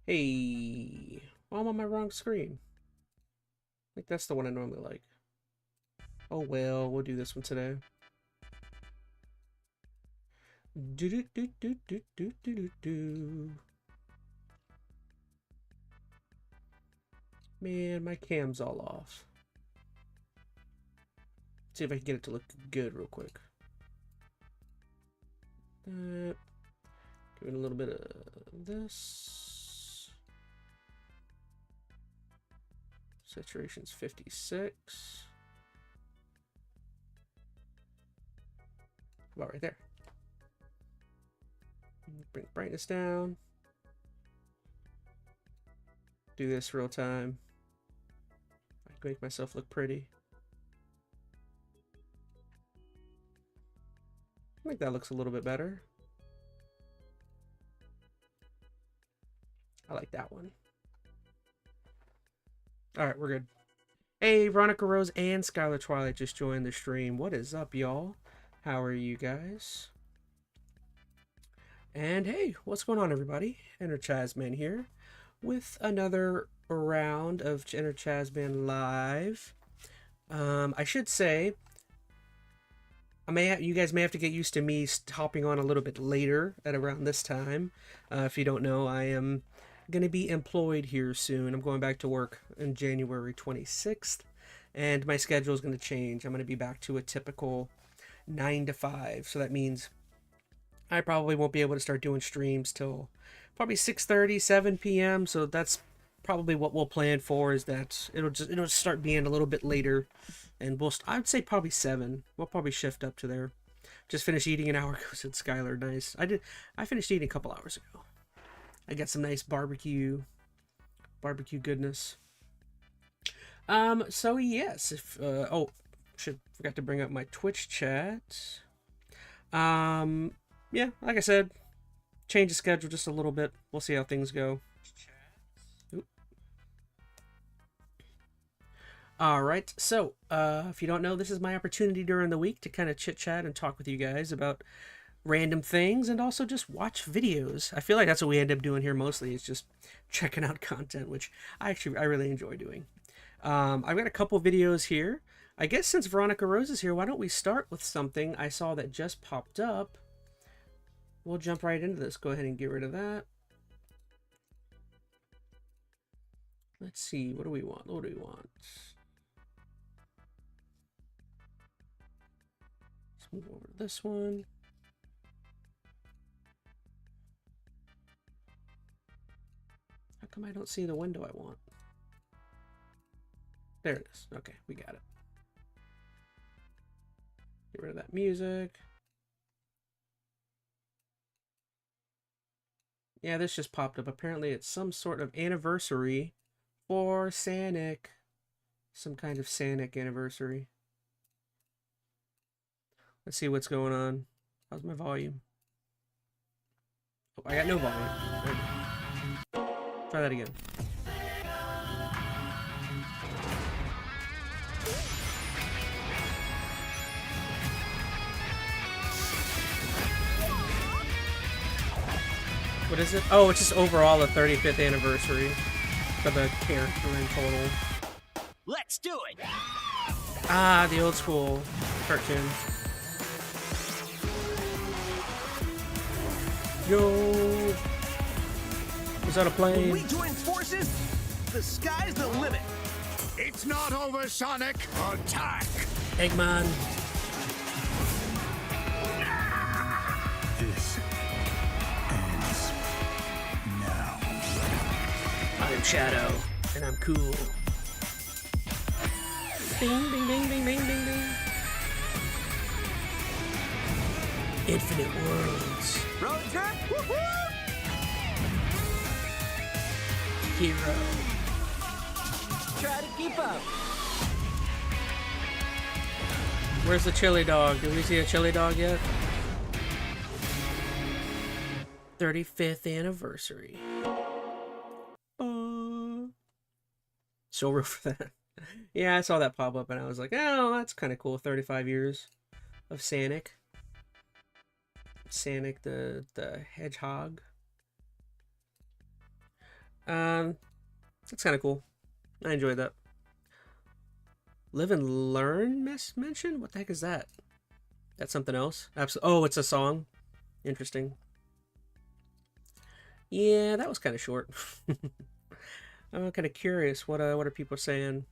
Hey, oh, I'm on my wrong screen. I think that's the one I normally like. Oh well, we'll do this one today. Man, my cam's all off. See if I can get it to look good real quick. Give it a little bit of this. Saturation's 56. About right there. Bring brightness down. Do this real time. I can make myself look pretty. I think that looks a little bit better. I like that one. Alright, we're good. Hey, Veronica Rose and Skylar Twilight just joined the stream. What is up, y'all? How are you guys? And hey, what's going on, everybody? ChazmaN here with another round of ChazmaN Live. I should say, you guys may have to get used to me hopping on a little bit later at around this time. If you don't know, I am going to be employed here soon. I'm going back to work on January 26th, and my schedule is going to change. I'm going to be back to a typical 9 to 5, so that means I probably won't be able to start doing streams till probably 6:30, 7 p.m. So that's probably what we'll plan for, is that it'll start being a little bit later, and I'd say probably 7. We'll probably shift up to there. Just finished eating an hour ago, said Skylar. Nice. I finished eating a couple hours ago. I got some nice barbecue goodness. So yes, if forgot to bring up my Twitch chat. Yeah, like I said, change the schedule just a little bit. We'll see how things go. Alright, so, if you don't know, this is my opportunity during the week to kind of chit-chat and talk with you guys about random things and also just watch videos. I feel like that's what we end up doing here mostly, is just checking out content, which I really enjoy doing. I've got a couple videos here. I guess since Veronica Rose is here, why don't we start with something I saw that just popped up. We'll jump right into this. Go ahead and get rid of that. Let's see. What do we want? What do we want? Let's move over to this one. How come I don't see the window I want? There it is. Okay, we got it. Get rid of that music. Yeah, this just popped up. Apparently it's some sort of anniversary for Sanic. Some kind of Sanic anniversary. Let's see what's going on. How's my volume? Oh, I got no volume. Try that again. What is it? Oh, it's just overall the 35th anniversary for the character in total. Let's do it! Ah, the old school cartoon. Yo! Was that a plane? When we join forces, the sky's the limit. It's not over, Sonic. Attack! Eggman. This ends now. I'm Shadow, and I'm cool. Ding, ding, ding, ding, ding, ding, ding. Infinite worlds. Road trip? Woohoo! Hero. Try to keep up. Where's the chili dog? Did we see a chili dog yet? 35th anniversary. So rough for that. Yeah, I saw that pop up and I was like, oh, that's kind of cool. 35 years of Sanic. Sonic the Hedgehog. That's kind of cool. I enjoyed that. Live and Learn mention? What the heck is that? That's something else? Oh, it's a song. Interesting. Yeah, that was kind of short. I'm kind of curious. What are people saying?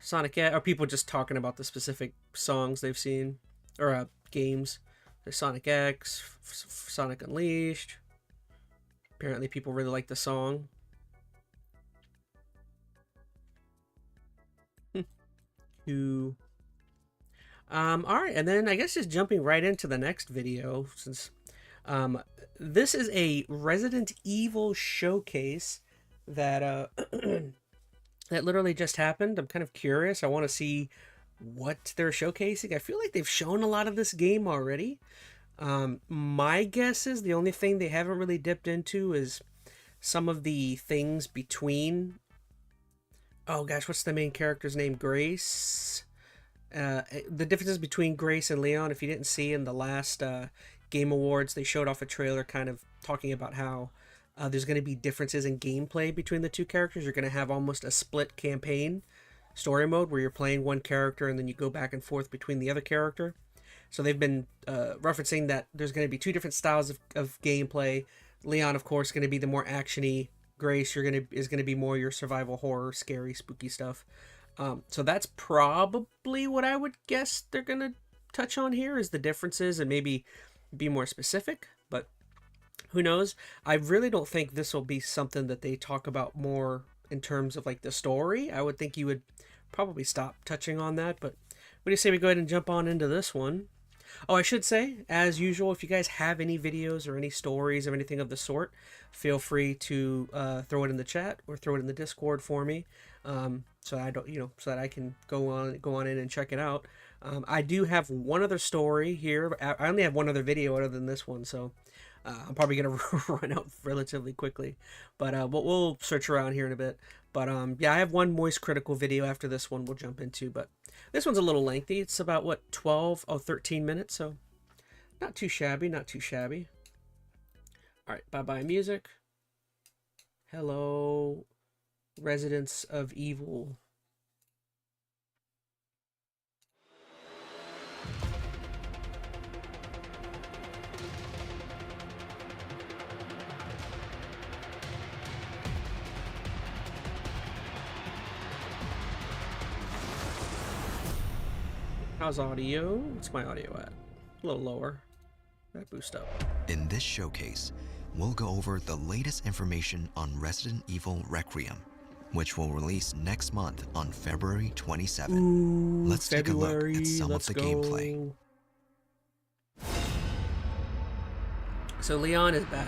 Sonic Are people just talking about the specific songs they've seen? Or games? There's Sonic X, Sonic Unleashed. Apparently people really like the song. All right, and then I guess just jumping right into the next video, since this is a Resident Evil showcase that that literally just happened. I'm kind of curious. I want to see what they're showcasing. I feel like they've shown a lot of this game already. My guess is the only thing they haven't really dipped into is some of the things between. Oh gosh, what's the main character's name? Grace. The differences between Grace and Leon. If you didn't see in the last Game Awards, they showed off a trailer kind of talking about how there's going to be differences in gameplay between the two characters. You're going to have almost a split campaign story mode where you're playing one character and then you go back and forth between the other character. So they've been referencing that there's going to be two different styles of gameplay. Leon, of course, going to be the more actiony. Grace, is going to be more your survival horror, scary, spooky stuff. So that's probably what I would guess they're going to touch on here is the differences and maybe be more specific, but who knows? I really don't think this will be something that they talk about more in terms of like the story. I would think you would probably stop touching on that, but what do you say we go ahead and jump on into this one? Oh, I should say, as usual, if you guys have any videos or any stories or anything of the sort, feel free to throw it in the chat or throw it in the Discord for me, so I don't, so that I can go on in and check it out. I do have one other story here. I only have one other video other than this one, so I'm probably gonna run out relatively quickly. But we'll search around here in a bit. But yeah, I have one Moist Critical video after this one we'll jump into, but this one's a little lengthy. It's about, what, 13 minutes, so not too shabby, not too shabby. All right, bye-bye music. Hello, Residents of Evil. How's audio? What's my audio at? A little lower. That boost up. In this showcase, we'll go over the latest information on Resident Evil Requiem, which will release next month on February 27. Ooh, Let's take a look at some of the gameplay. So Leon is back.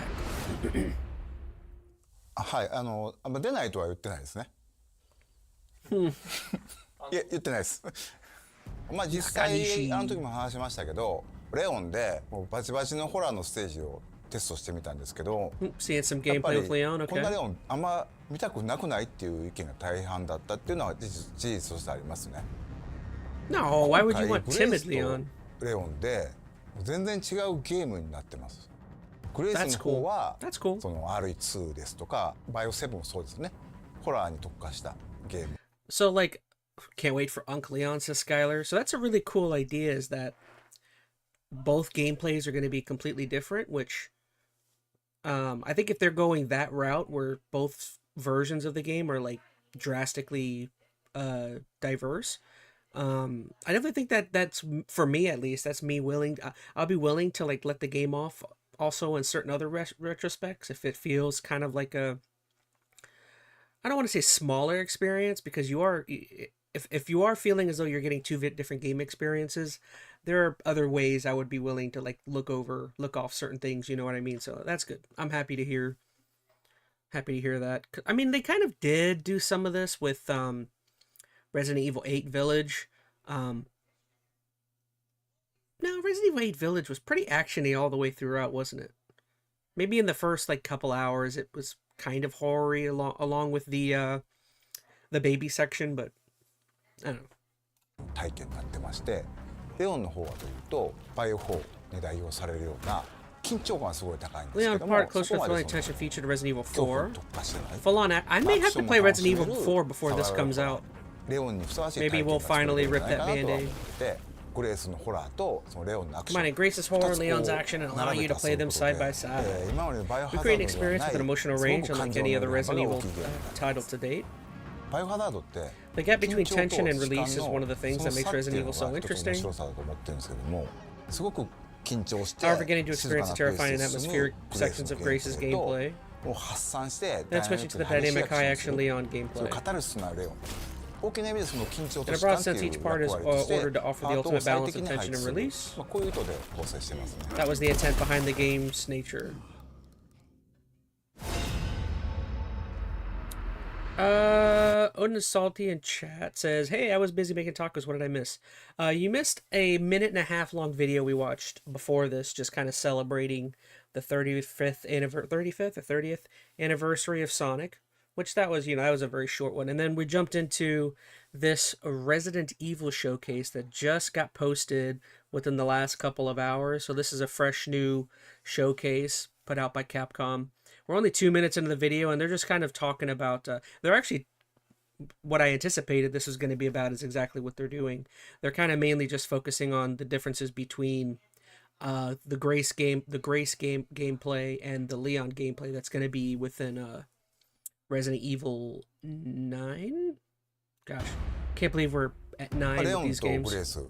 はい、出ないとは言ってないですね。いや、言ってないです。まあ実際あの時も話しましたけど、レオンでもうバチバチのホラーのステージをテストしてみたんですけど、Seeing some やっ gameplay ぱり with Leon, こんな okay. レオンあんま見たくなくないっていう意見が大半だったっていうのは事実としてありますね。No, why would you want グレイ timid ス Leon? とレオンで全然違うゲームになってます。グレイスの方は That's cool. その RE2 ですとか、バイオ7もそうですね。ホラーに特化したゲーム。So like, can't wait for Uncle Leon, says Skylar. So that's a really cool idea, is that both gameplays are going to be completely different, which I think if they're going that route where both versions of the game are like drastically diverse, I definitely think that that's, for me at least, that's me willing, I'll be willing to like let the game off also in certain other retrospects if it feels kind of like a, I don't want to say smaller experience, because you are, if you are feeling as though you're getting two different game experiences, there are other ways I would be willing to like look off certain things, you know what I mean? So that's good. I'm happy to hear that. I mean, they kind of did do some of this with Resident Evil 8 Village. No, Resident Evil 8 Village was pretty actiony all the way throughout, wasn't it? Maybe in the first like couple hours it was kind of horror-y along with the baby section, but I don't know. 体験になってまして、レオンの方はというとバイオ4代表されるような緊張感がすごい高いんですけ Leon ども part そ closer こ to ま thrilling でその attention featured Resident Evil 恐怖 4. に特化してない Full on. I may have to play Resident Evil 4 before this comes out. レオンにふさわしい Maybe 体験 we'll が作れ finally るんじゃ rip ない that かなとは思っ Band-Aid. てグレースのホラーとそのレオンのアクショ Come on, ン and Grace's horror, Leon's action, and allowing you to play them side by side. 今までのバイオ We ハザ create ー an ド experience では with an ない emotional すご range く unlike 感情 any の other 揺れ Resident が Evil 大きいゲームになります title to date. バイオハザードって The gap between 緊張と tension and 時間 release is one of the things の that makes その差っていう Resident の Evil so が一つの interesting. 面白さだと思ってるんですけどもすごく緊張して However, getting to 静 experience か the なペー terrifying ス and で進む atmospheric グレース sections の of ゲーム Grace's プレイと gameplay, を発散して then switching to the dynamic high action Leon それ gameplay. カタルシスのあるレオン大きな意味でその緊張 In と a 時間 broad って sense, いう each part is 役割として ordered to offer パ the ートを ultimate 最 balance 適 of に配 tension 置 and する release. こういう意図で構成してますね That was the intent behind the game's nature. Odin is salty in chat says, "Hey, I was busy making tacos. What did I miss? You missed a 1.5-minute long video we watched before this, just kind of celebrating the 35th or 30th anniversary of Sonic, which that was, that was a very short one. And then we jumped into this Resident Evil showcase that just got posted within the last couple of hours. So this is a fresh new showcase put out by Capcom. We're only 2 minutes into the video, and they're just kind of talking about... they're actually... What I anticipated this was going to be about is exactly what they're doing. They're kind of mainly just focusing on the differences between the Grace gameplay and the Leon gameplay that's going to be within Resident Evil 9? Gosh, can't believe we're at 9 レ with オン these とグレ games. ース2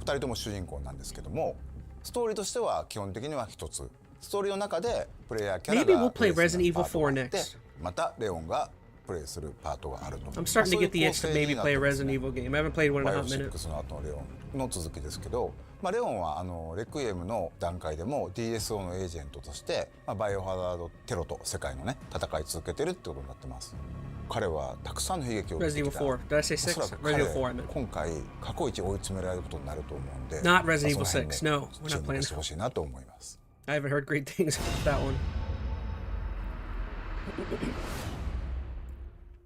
人とも主人公なんですけどもストーリーとしては基本的には一つストーリーの中でプレイヤーキャラ Maybe が we'll play プレイする Resident Evil パートがあって 4 next. またレオンがプレイするパートがあると I'm starting to get the itch to そういう構成 maybe になって play a ますね Resident Evil game. I haven't played one in バ a イオ hot minute. 6の後のレオンの続きですけど、レオンはレクイエムの段階でも DSO のエージェントとして、バイオハザードテロと世界のね戦い続けてるってことになってます。彼はたくさんの悲劇を受けてき Resident た Evil 4. Did I say おそら 6? く彼 Resident Evil 4, I meant. 今回過去一追い詰められることになると思うんで Not Resident Evil その辺 6. No, も we're not 注 playing 目してほしいなと思います。 I haven't heard great things about that one.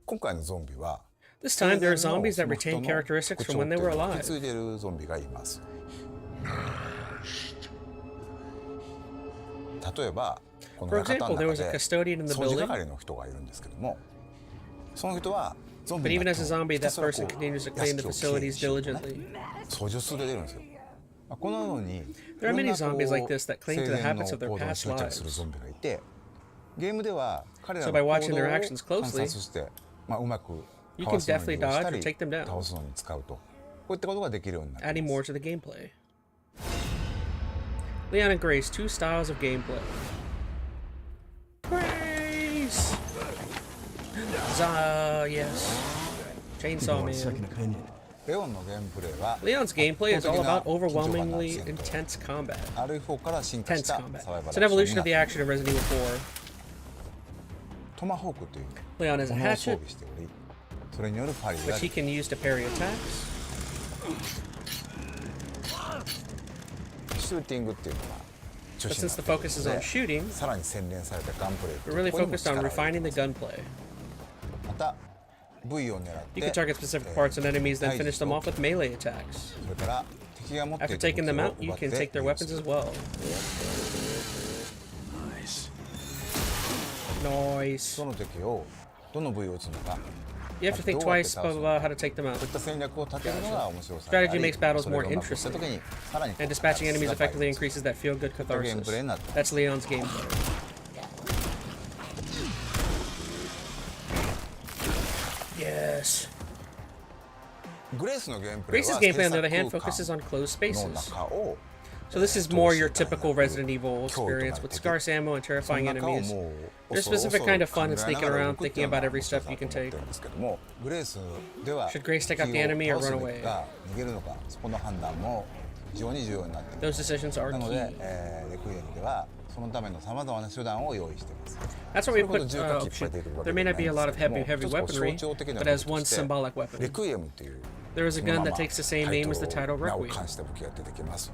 今回のゾンビは This time, there are zombies that retain characteristics from when they were 引き alive. 継いでいるゾンビがいます。例えばこの For 館 example, の there 中 was a で custodian in the 掃除 building, 係の人がいるんですけどもその人はゾン but ビに even な as っ a ても zombie, ひた that すら person こう continues to 屋 clean the 敷をきれいに facilities しようとね diligently. 操縦数で出るんですよ。このように There are いろん many な zombies like こう this that cling to 生 the 前 habits の of their 行動に past 執着する lives. ゾンビがいてゲームでは彼ら So の by 行 watching 動 their を actions 観 closely, 察して、うまく you か can わすのに definitely 利用し dodge た or り take them down, 倒すのに使うとこういったことができるようになり adding ま more す。 to the gameplay. Leon and Grace, 2 styles of gameplay. Grace! Yes. Chainsaw Man. レオンのゲームプレイは Leon's gameplay is all about 圧倒的な緊張感のある overwhelmingly 戦闘 intense combat. RE4 から進化し Tense た combat. サバイバ It's ル an アクショ evolution ン of the になっ action て of Resident Evil 4. トマホークという Leon has a ものを hatchet, 装備しておりそれによるパリ which が he can use to parry attacks. シューティングっていうのは中 But 心に since な the っている focus is の on で shooting, さらに洗練されたガンプレイ we're really ここにも focused on 力を入れ refining て the います gunplay. また V を狙って You can target specific parts and enemies, then 対 finish 峙 them と off with melee attacks. それから敵が持ってい After る武 taking 器 them を out, you 奪って can take their 利用 weapons す as る well. Nice. その敵をどの部位を撃つのか You have to think twice of how to take them out. そういった戦略を立てるのが面白さ Strategy makes battles それが more うまくいった interesting. 時にさらに And dispatching enemies が倍 effectively increases that feel-good catharsis. gameplay になってます That's Leon's gameplay. Yes. グレースのゲームプレイ Grace's は gameplay, on the 制 other hand, 作空 focuses 間 on closed の spaces. 中を So this is more your typical Resident Evil experience with scarce ammo and その terrifying 中を enemies. もう There's a specific kind of fun in 恐ろ sneaking 恐ろ考えながら around, 動くって thinking いうのが about every step you 面 can 白さだと思 take. ってるんですけどもグレースでは Should Grace take out the enemy or 敵 run を倒す away? べきか逃げるのかそこの判断も非常に重要になっていま Those す decisions are なの key. で、レクイエムではそのためのさまざまな手段を用意しています That's why we それほど put. 重火器いっぱい出てくるわけ There で may は not ない be a ん lot で of すけども heavy 一つこう weaponry, 象徴的な but 武 as 器 one として symbolic weapon. レクイエムっていう There is a その gun ま that ま takes the same タイ name ト as the ル title 名を Requiem. 冠した武器が出てきます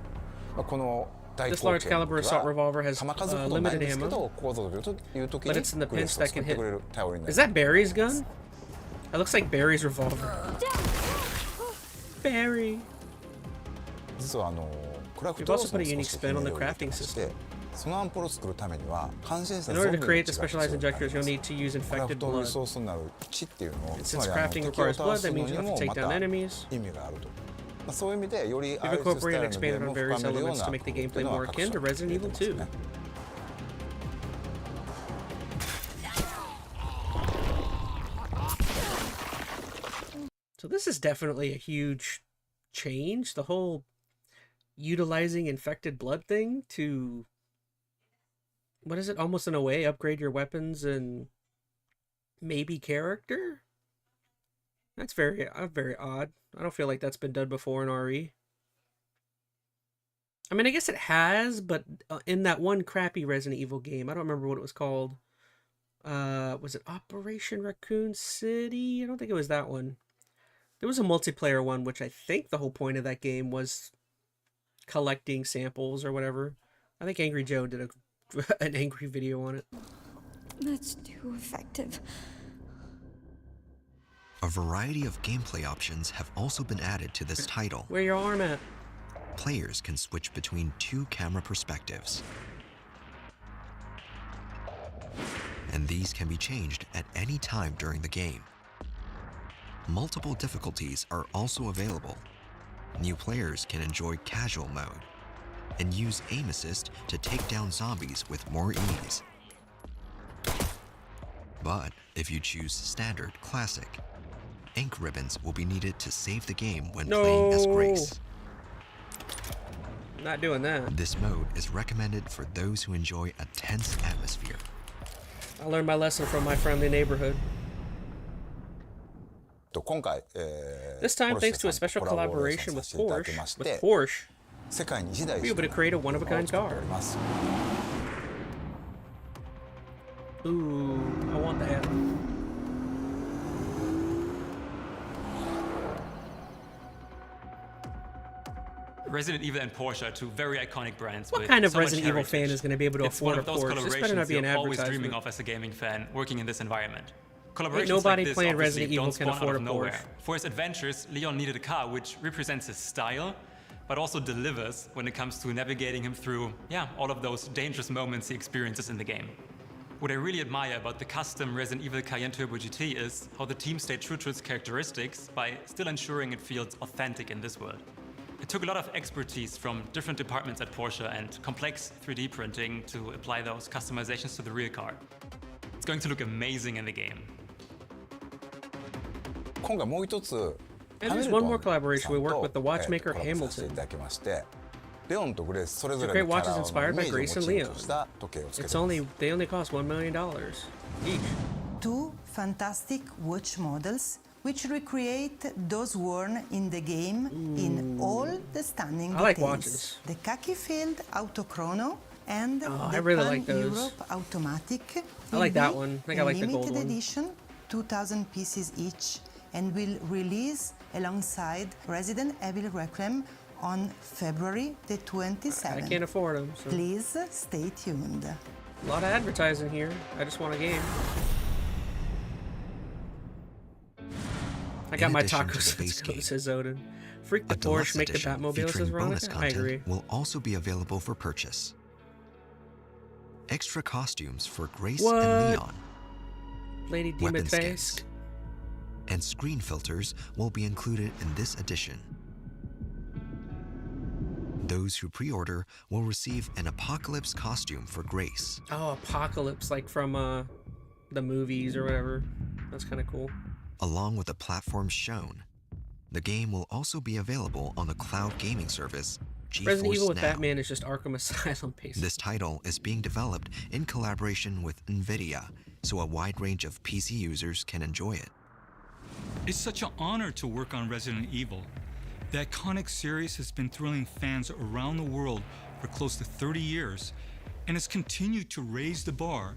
この大 This 口 large 径 caliber 武器 assault は revolver has 弾数ほどない limited んですけ ammo, どこうぞという時 but it's in に the グレー pinch ス that を救 can って hit. くれる頼りにな Is る that Barry's gun? That looks like Barry's revolver. Barry. 実はクラフ We've ト要 also 素 put も a 少 unique し spin on the 入れて crafting まし system. てそのアンポルを作るためには感染した In ゾン order ビ to の create 血 the が必要 specialized になり injectors, ま you'll す need to use クラフ infected トリ blood. ソースになる血っていうのを And つま since り crafting 敵を requires 倒 blood, す that の means に you have to も take ま down た enemies. 意味があると、そういう意味でより We've 愛 incorporated ス and タイルのゲー expanded ム on を various 深めるよう elements な to make the 工夫ってい gameplay うのは more 各 akin 社 to 入れ Resident て Evil ますね 2. So this is definitely a huge change. The whole utilizing infected blood thing to, what is it, almost in a way upgrade your weapons and maybe character. That's very odd. I don't feel like that's been done before in RE. I mean, I guess it has, but in that one crappy Resident Evil game, I don't remember what it was called. Was it Operation Raccoon City? I don't think it was that one. There was a multiplayer one, which I think the whole point of that game was collecting samples or whatever. I think Angry Joe did an angry video on it. That's too effective. A variety of gameplay options have also been added to this title. Where your arm at? Players can switch between 2 camera perspectives. And these can be changed at any time during the game. Multiple difficulties are also available. New players can enjoy casual mode and use aim assist to take down zombies with more ease. But if you choose standard classic, ink ribbons will be needed to save the game when playing as Grace. Not doing that. This mode is recommended for those who enjoy a tense atmosphere. I learned my lesson from my friendly neighborhood. 今回、This time, ポルシェ thanks to a さん special とコラボレーショ collaboration ン with させていただきまし Porsche, て Porsche, 世界に1台 be し able to か create a one of a 車を kind 作って car. おります Ooh, I want that. Resident Evil and Porsche are two very iconic brands. What with kind of so much Resident Evil heritage. fan is going to be able to It's one afford a of those Porsche? This better not collaborations be an you're always dreaming advertisement. of as a gaming fan working in this environment. Collaborations Ain't nobody like this playing obviously Resident Evil don't can spawn afford out of a nowhere. Porsche. For his adventures, Leon needed a car which represents his style, but also delivers when it comes to navigating him through, all of those dangerous moments he experiences in the game. What I really admire about the custom Resident Evil Cayenne Turbo GT is how the team stayed true to its characteristics by still ensuring it feels authentic in this world. It took a lot of expertise from different departments at Porsche and complex 3D printing to apply those customizations to the real car. It's going to look amazing in the game. 今回もう一つ And there's one more collaboration. We work with the watchmaker Hamilton. レオンとグレースそれぞれ Create のキャ watches ラの inspired イメ by ージをモ Grace チ and ー Leon. フとした時計をつけて It's ます they only cost $1 million each. 2 fantastic watch models which recreate those worn in the game in all the stunning I like details. watches. The khaki field autochrono and Oh, the I really like those. Europe automatic I like will that be one. I think I a like the gold limited one. edition, 2,000 pieces each, and will release alongside Resident Evil Requiem on February the 27th. I can't afford them. So. Please stay tuned. A lot of advertising here. I just want a game. I got In my addition to tacos. the base Let's go, game, says Zoden. Freak the A deluxe Porsche, make the edition Batmobile, says featuring bonus Veronica. I agree. content will also be available for purchase. Extra costumes for Grace What? and Leon, Lady Demon weapon Face. skins, and screen filters will be included in this edition. Those who pre-order will receive an Apocalypse costume for Grace. Oh, Apocalypse, like from the movies or whatever. That's kind of cool. Along with the platforms shown, the game will also be available on the cloud gaming service Resident Evil GeForce with Now. Batman is just Arkham Asylum, basically. This title is being developed in collaboration with NVIDIA, so a wide range of PC users can enjoy it. It's such an honor to work on Resident Evil. The iconic series has been thrilling fans around the world for close to 30 years and has continued to raise the bar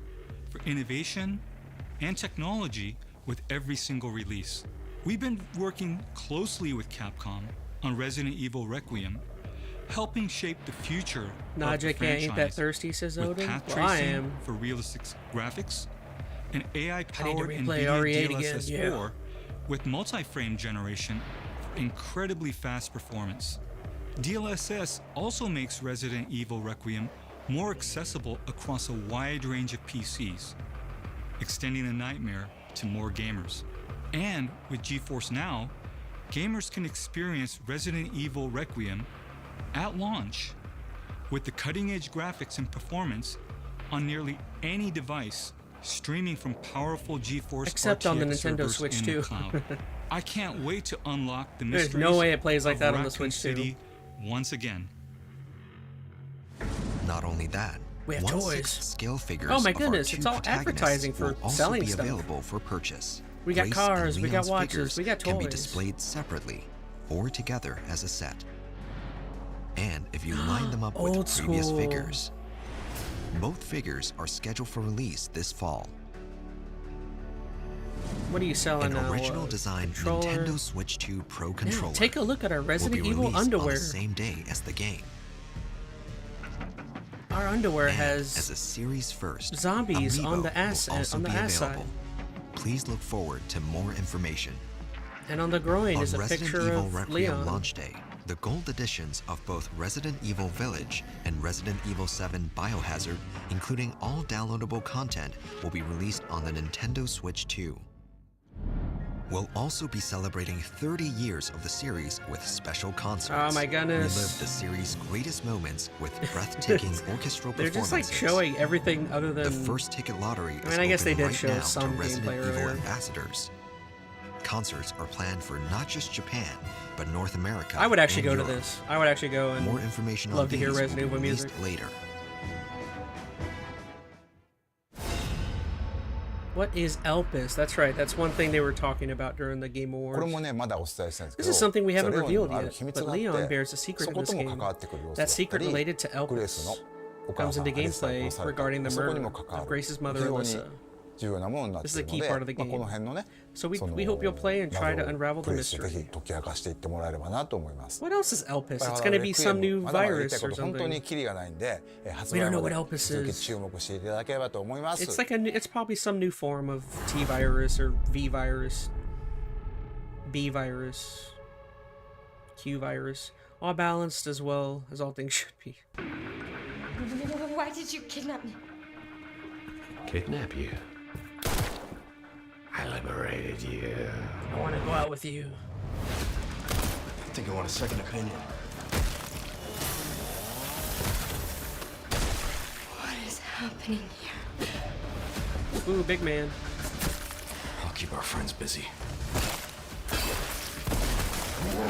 for innovation and technology with every single release. We've been working closely with Capcom on Resident Evil Requiem, helping shape the future Nah, of the JK, ain't that franchise thirsty, says with Odin. path Well, I tracing am. for realistic graphics, and AI-powered replay NVIDIA RE8 again, DLSS 4 yeah. with multi-frame generation for incredibly fast performance. DLSS also makes Resident Evil Requiem more accessible across a wide range of PCs, extending the nightmare to more gamers. And with GeForce Now, gamers can experience Resident Evil Requiem at launch with the cutting-edge graphics and performance on nearly any device, streaming from powerful GeForce Except on the RTX Nintendo servers Switch in too. the cloud. I can't wait to unlock the There's mysteries no way it plays like of that on the Raccoon Switch too. City once again. Not only that, We have 1/6 toys. scale figures Oh my of our goodness, two it's all protagonists advertising for will also selling be stuff. available for purchase. We got Grace cars, and we got Leon's watches, figures we got can be toys. displayed separately or together as a set. And if you line them up with Old previous school. figures, both figures are scheduled for release this fall. What are you selling An now? original design controller? Nintendo Switch 2 Pro Yeah, controller take a look at our will be Resident Evil released on underwear. the same day as the game. Our underwear And has as a series first, zombies on Amiibo the ass will also on the be ass side, available. Please look forward to more information. and on the groin On is a Resident picture Evil of Requiem Leon. launch day, the gold editions of both Resident Evil Village and Resident Evil 7 Biohazard, including all downloadable content, will be released on the Nintendo Switch 2. We'll also be celebrating 30 years of the series with special concerts. Oh my goodness. Relive the series' greatest moments with breathtaking orchestral They're just like performances. showing everything other than The first ticket lottery is I mean, I guess they open did right show now some to Resident gameplay Evil earlier. ambassadors. Concerts are planned for not just Japan, but North America. I would actually and go to Europe. this. I would actually go and More information love on to hear these Resident will be Evil released music. later. What is Elpis? That's right. That's one thing they were talking about during the Game これ Awards. もねまだお伝えしてないんですけ This ど is something we haven't レオンに revealed もある yet, 秘密 but があって Leon bears a secret そ in こ this とも game. 関わってくる要素 That だった secret り related to グレースの Elpis お母 comes さん into アリスが gameplay 殺された regarding the そこに murder も関わ of る Grace's mother 非常に Alyssa. 重要なものになって This is い a る key の part of で、 the まあ、この game. 辺のね So we その hope you'll play and try to 謎を unravel プ the レイしてぜひ mystery. 解き明かしていってもらえればなと思います。 What else is Elpis? だ It's から gonna be some new まだまだ言いた virus いこ or と本当に something. キリがないんで、発 We 売 don't know ま what で Elpis 引き続き is. 注目していただければと思います。 It's like it's probably some new form of T virus or V virus, B virus, Q virus, all balanced as well as all things should be. Why did you kidnap me? Kidnap you. I liberated you. I want to go out with you. I think I want a second opinion. What is happening here? Ooh, big man. I'll keep our friends busy.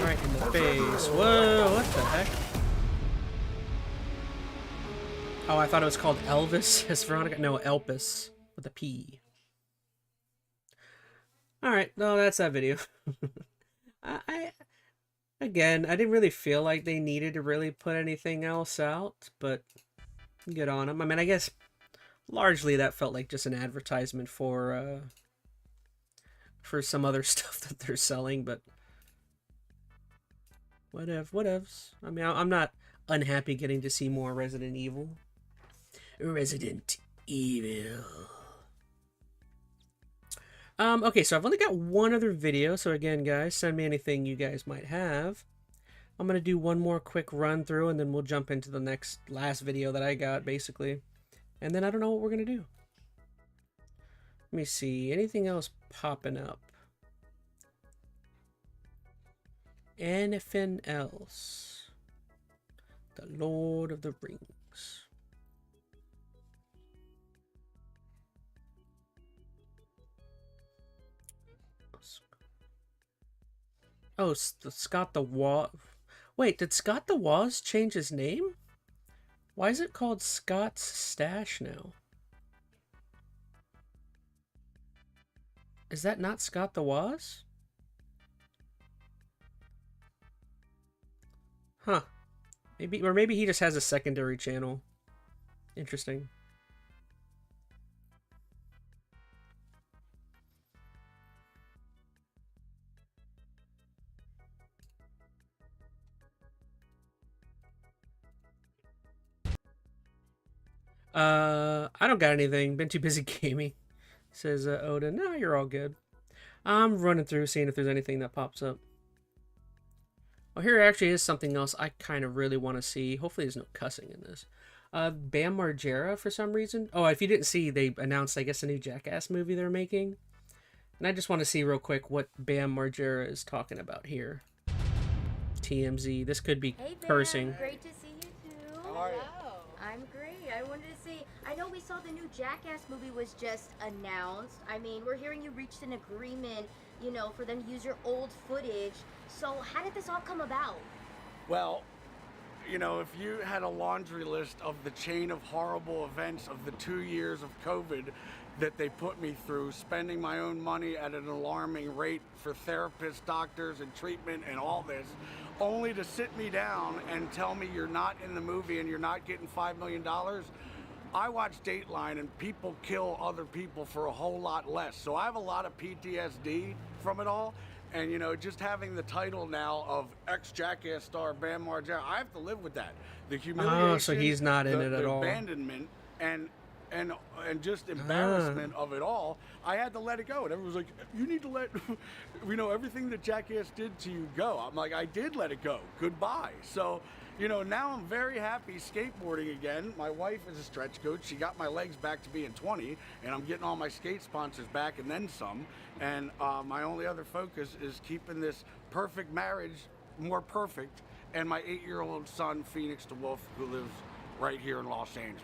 Right in the face. Whoa, what the heck? Oh, I thought it was called Elvis as Veronica. No, Elpis with a P. Alright, no, that's that video. Again, I didn't really feel like they needed to really put anything else out, but good on them. I mean, I guess largely that felt like just an advertisement for some other stuff that they're selling, but whatevs. I mean, I'm not unhappy getting to see more Resident Evil. Resident Evil. Okay, so I've only got one other video, so again, guys, send me anything you guys might have. I'm gonna do one more quick run through, and then we'll jump into the last video that I got, basically. And then I don't know what we're gonna do. Let me see, anything else popping up? Anything else? The Lord of the Rings. Oh, Scott the Waz. Wait, did Scott the Waz change his name? Why is it called Scott's Stash now? Is that not Scott the Waz? Huh. Maybe he just has a secondary channel. Interesting. I don't got anything. Been too busy gaming, says Oda. No, you're all good. I'm running through, seeing if there's anything that pops up. Oh, here actually is something else I kind of really want to see. Hopefully there's no cussing in this. Bam Margera, for some reason. Oh, if you didn't see, they announced, I guess, a new Jackass movie they're making. And I just want to see real quick what Bam Margera is talking about here. TMZ. This could be Hey, Bam. cursing. Great to see you too. How are you? I'm great. I wanted to say, I know we saw the new Jackass movie was just announced. I mean, we're hearing you reached an agreement, you know, for them to use your old footage. So how did this all come about? Well, you know, if you had a laundry list of the chain of horrible events of the 2 years of COVID that they put me through, spending my own money at an alarming rate for therapists, doctors, and treatment and all this, only to sit me down and tell me you're not in the movie and you're not getting $5 million. I watch Dateline and people kill other people for a whole lot less. So I have a lot of PTSD from it all. And, you know, just having the title now of ex-Jackass star Bam Margera, I have to live with that. The humiliation, Oh, so he's not in it at all. The abandonment, and just embarrassment of it all. I had to let it go. And everyone was like, you need to let, you know, everything that Jackass did to you go. I'm like, I did let it go. Goodbye. So, you know, now I'm very happy skateboarding again. My wife is a stretch coach. She got my legs back to being 20, and I'm getting all my skate sponsors back and then some. And my only other focus is keeping this perfect marriage more perfect, and my 8-year-old son, Phoenix the Wolf, who lives right here in Los Angeles.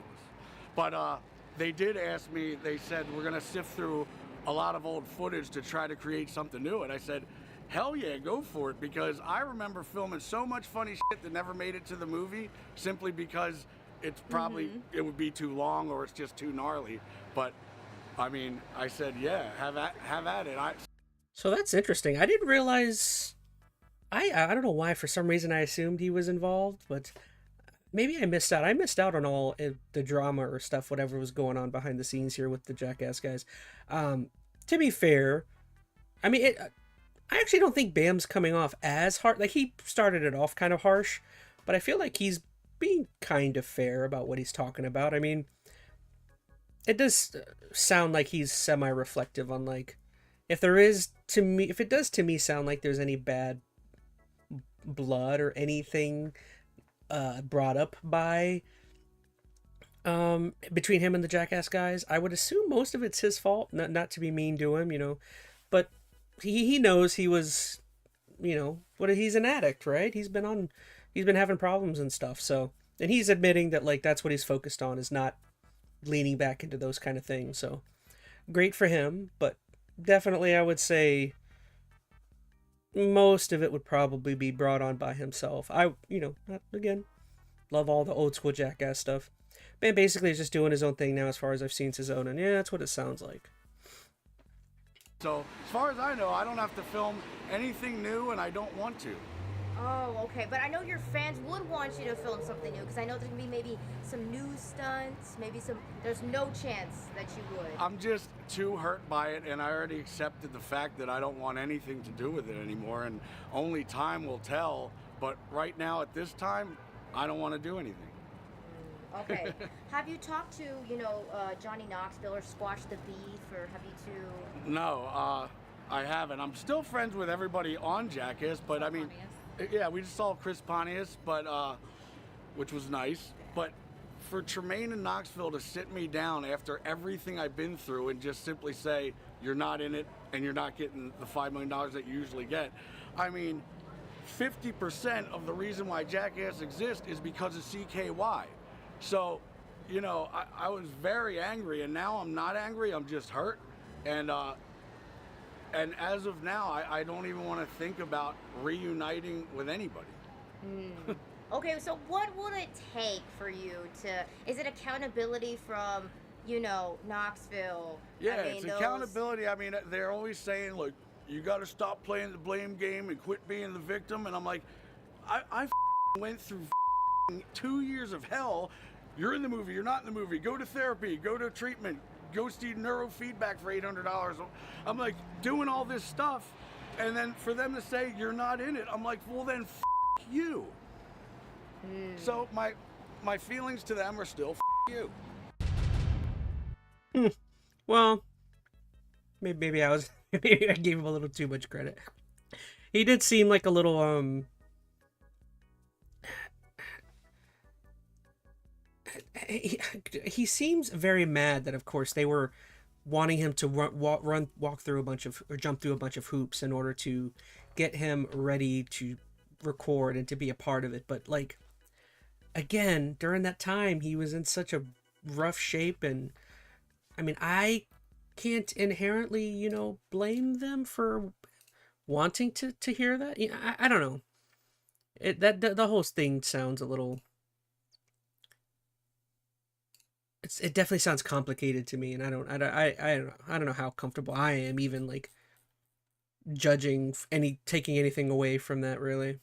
But they did ask me, they said, we're gonna sift through a lot of old footage to try to create something new. And I said, hell yeah, go for it, because I remember filming so much funny shit that never made it to the movie simply because it's probably, it would be too long or it's just too gnarly. But I mean, I said, yeah, have at it. So that's interesting. I didn't realize, I don't know why, for some reason I assumed he was involved, but maybe I missed out. I missed out on all the drama or stuff, whatever was going on behind the scenes here with the Jackass guys. To be fair, I mean, I actually don't think Bam's coming off as hard. Like, he started it off kind of harsh, but I feel like he's being kind of fair about what he's talking about. I mean, it does sound like he's semi-reflective on, like, if it does to me sound like there's any bad blood or anything brought up by between him and the Jackass guys, I would assume most of it's his fault. Not to be mean to him, you know, but he knows he was, you know, he's an addict, right? He's been having problems and stuff. So, and he's admitting that, like, that's what he's focused on, is not leaning back into those kind of things. So great for him, but definitely I would say most of it would probably be brought on by himself. Again, love all the old school Jackass stuff. Man basically is just doing his own thing now, as far as I've seen his own, and yeah, that's what it sounds like. So as far as I know, I don't have to film anything new, and I don't want to. Oh, okay. But I know your fans would want you to film something new, because I know there's going to be maybe some new stunts, there's no chance that you would. I'm just too hurt by it, and I already accepted the fact that I don't want anything to do with it anymore, and only time will tell. But right now, at this time, I don't want to do anything. Okay. Have you talked to, Johnny Knoxville or Squash the Beef, or have you two? No, I haven't. I'm still friends with everybody on Jackass, but I mean, yeah, we just saw Chris Pontius, but which was nice. But for Tremaine and Knoxville to sit me down after everything I've been through and just simply say, you're not in it and you're not getting the $5 million that you usually get. I mean, 50% of the reason why Jackass exists is because of CKY. So, you know, I was very angry, and now I'm not angry, I'm just hurt. And as of now, I don't even want to think about reuniting with anybody. Okay, so what would it take for you is it accountability from, Knoxville? Yeah, it's accountability. I mean, they're always saying, look, you got to stop playing the blame game and quit being the victim. And I'm like, I went through 2 years of hell. You're in the movie, you're not in the movie. Go to therapy, go to treatment, go see neurofeedback for $800. I'm like doing all this stuff, and then for them to say you're not in it, I'm like, well then you. So my feelings to them are still you. Well, maybe I gave him a little too much credit. He did seem like a little he seems very mad that, of course, they were wanting him to walk through a bunch of, or jump through a bunch of hoops in order to get him ready to record and to be a part of it. But like, again, during that time, he was in such a rough shape, and I mean, I can't inherently, blame them for wanting to hear that. I don't know. The whole thing sounds a little. It definitely sounds complicated to me, and I don't know how comfortable I am even like judging taking anything away from that, really.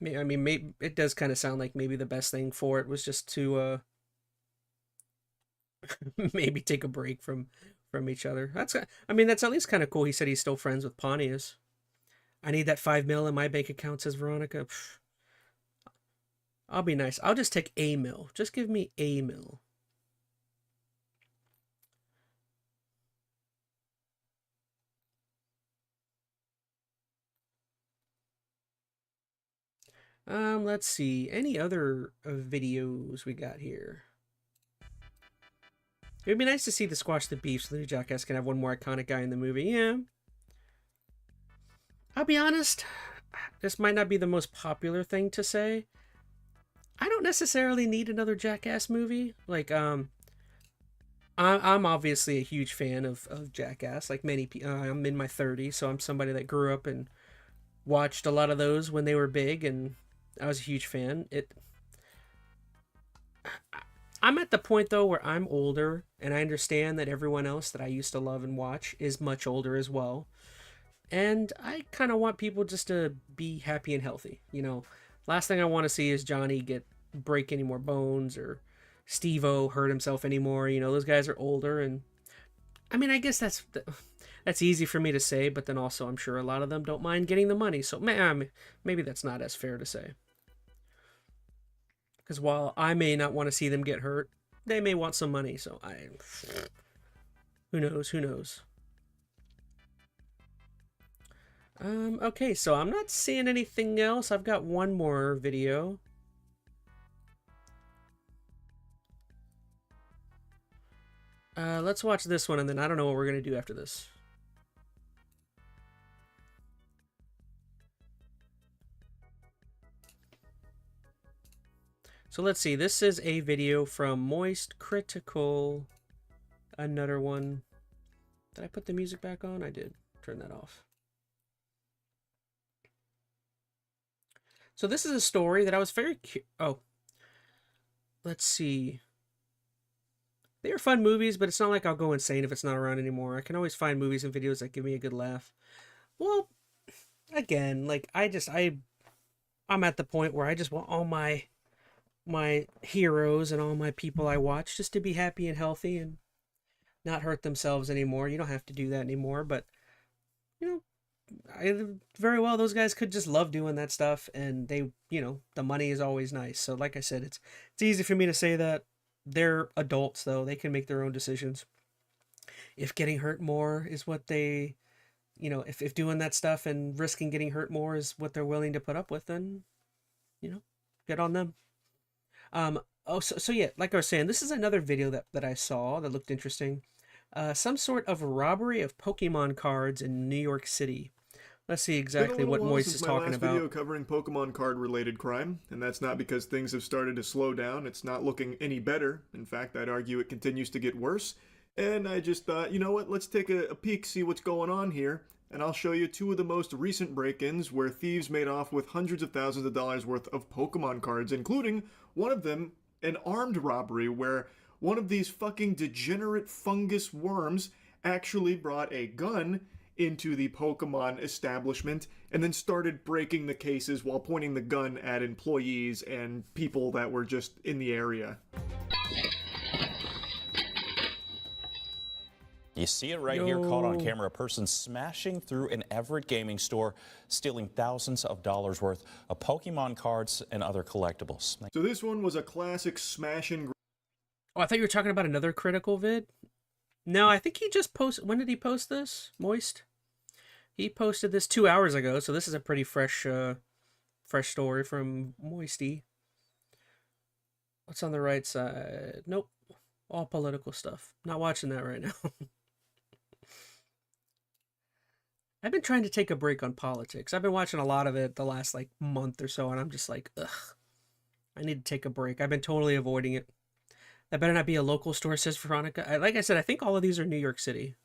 I mean, maybe it does kind of sound like maybe the best thing for it was just to maybe take a break from each other. That's at least kind of cool. He said he's still friends with Pontius. I need that $5 million in my bank account, says Veronica. Pfft. I'll be nice. I'll just take $1 million. Just give me $1 million. Let's see. Any other videos we got here? It would be nice to see the Squash the Beef so the new Jackass can have one more iconic guy in the movie. Yeah. I'll be honest. This might not be the most popular thing to say. I don't necessarily need another Jackass movie. Like, I'm obviously a huge fan of Jackass. Like many people, I'm in my 30s, so I'm somebody that grew up and watched a lot of those when they were big, and I was a huge fan. I'm at the point, though, where I'm older, and I understand that everyone else that I used to love and watch is much older as well. And I kind of want people just to be happy and healthy. Last thing I want to see is Johnny break any more bones, or Steve-O hurt himself anymore. Those guys are older, and I mean, I guess that's easy for me to say, but then also I'm sure a lot of them don't mind getting the money. So maybe that's not as fair to say. Because while I may not want to see them get hurt, they may want some money. So who knows? Okay, so I'm not seeing anything else. I've got one more video. Let's watch this one, and then I don't know what we're going to do after this. So let's see. This is a video from Moist Critical. Another one. Did I put the music back on? I did. Turn that off. So this is a story that I was very let's see. They are fun movies, but it's not like I'll go insane if it's not around anymore. I can always find movies and videos that give me a good laugh. Well, again, like I'm at the point where I just want all my heroes and all my people I watch just to be happy and healthy and not hurt themselves anymore. You don't have to do that anymore, but very well, those guys could just love doing that stuff, and they, the money is always nice. So like I said, it's easy for me to say that. They're adults, though. They can make their own decisions. If getting hurt more is what they, if doing that stuff and risking getting hurt more is what they're willing to put up with, then, get on them. So yeah, like I was saying, this is another video that I saw that looked interesting. Some sort of robbery of Pokemon cards in New York City. Let's see exactly what Moise is talking about. Video covering Pokemon card related crime, and that's not because things have started to slow down. It's not looking any better. In fact, I'd argue it continues to get worse. And I just thought, you know what, let's take a peek, see what's going on here, and I'll show you two of the most recent break-ins where thieves made off with hundreds of thousands of dollars worth of Pokemon cards, including one of them, an armed robbery where one of these fucking degenerate fungus worms actually brought a gun into the Pokemon establishment and then started breaking the cases while pointing the gun at employees and people that were just in the area. You see it right here, caught on camera, a person smashing through an Everett gaming store, stealing thousands of dollars worth of Pokemon cards and other collectibles. So this one was a classic smash and... Oh, I thought you were talking about another Critical vid. No, I think he just posted... When did he post this, Moist? He posted this 2 hours ago, so this is a pretty fresh story from Moisty. What's on the right side? Nope. All political stuff. Not watching that right now. I've been trying to take a break on politics. I've been watching a lot of it the last like month or so, and I'm just like, ugh. I need to take a break. I've been totally avoiding it. That better not be a local store, says Veronica. Like I said, I think all of these are New York City.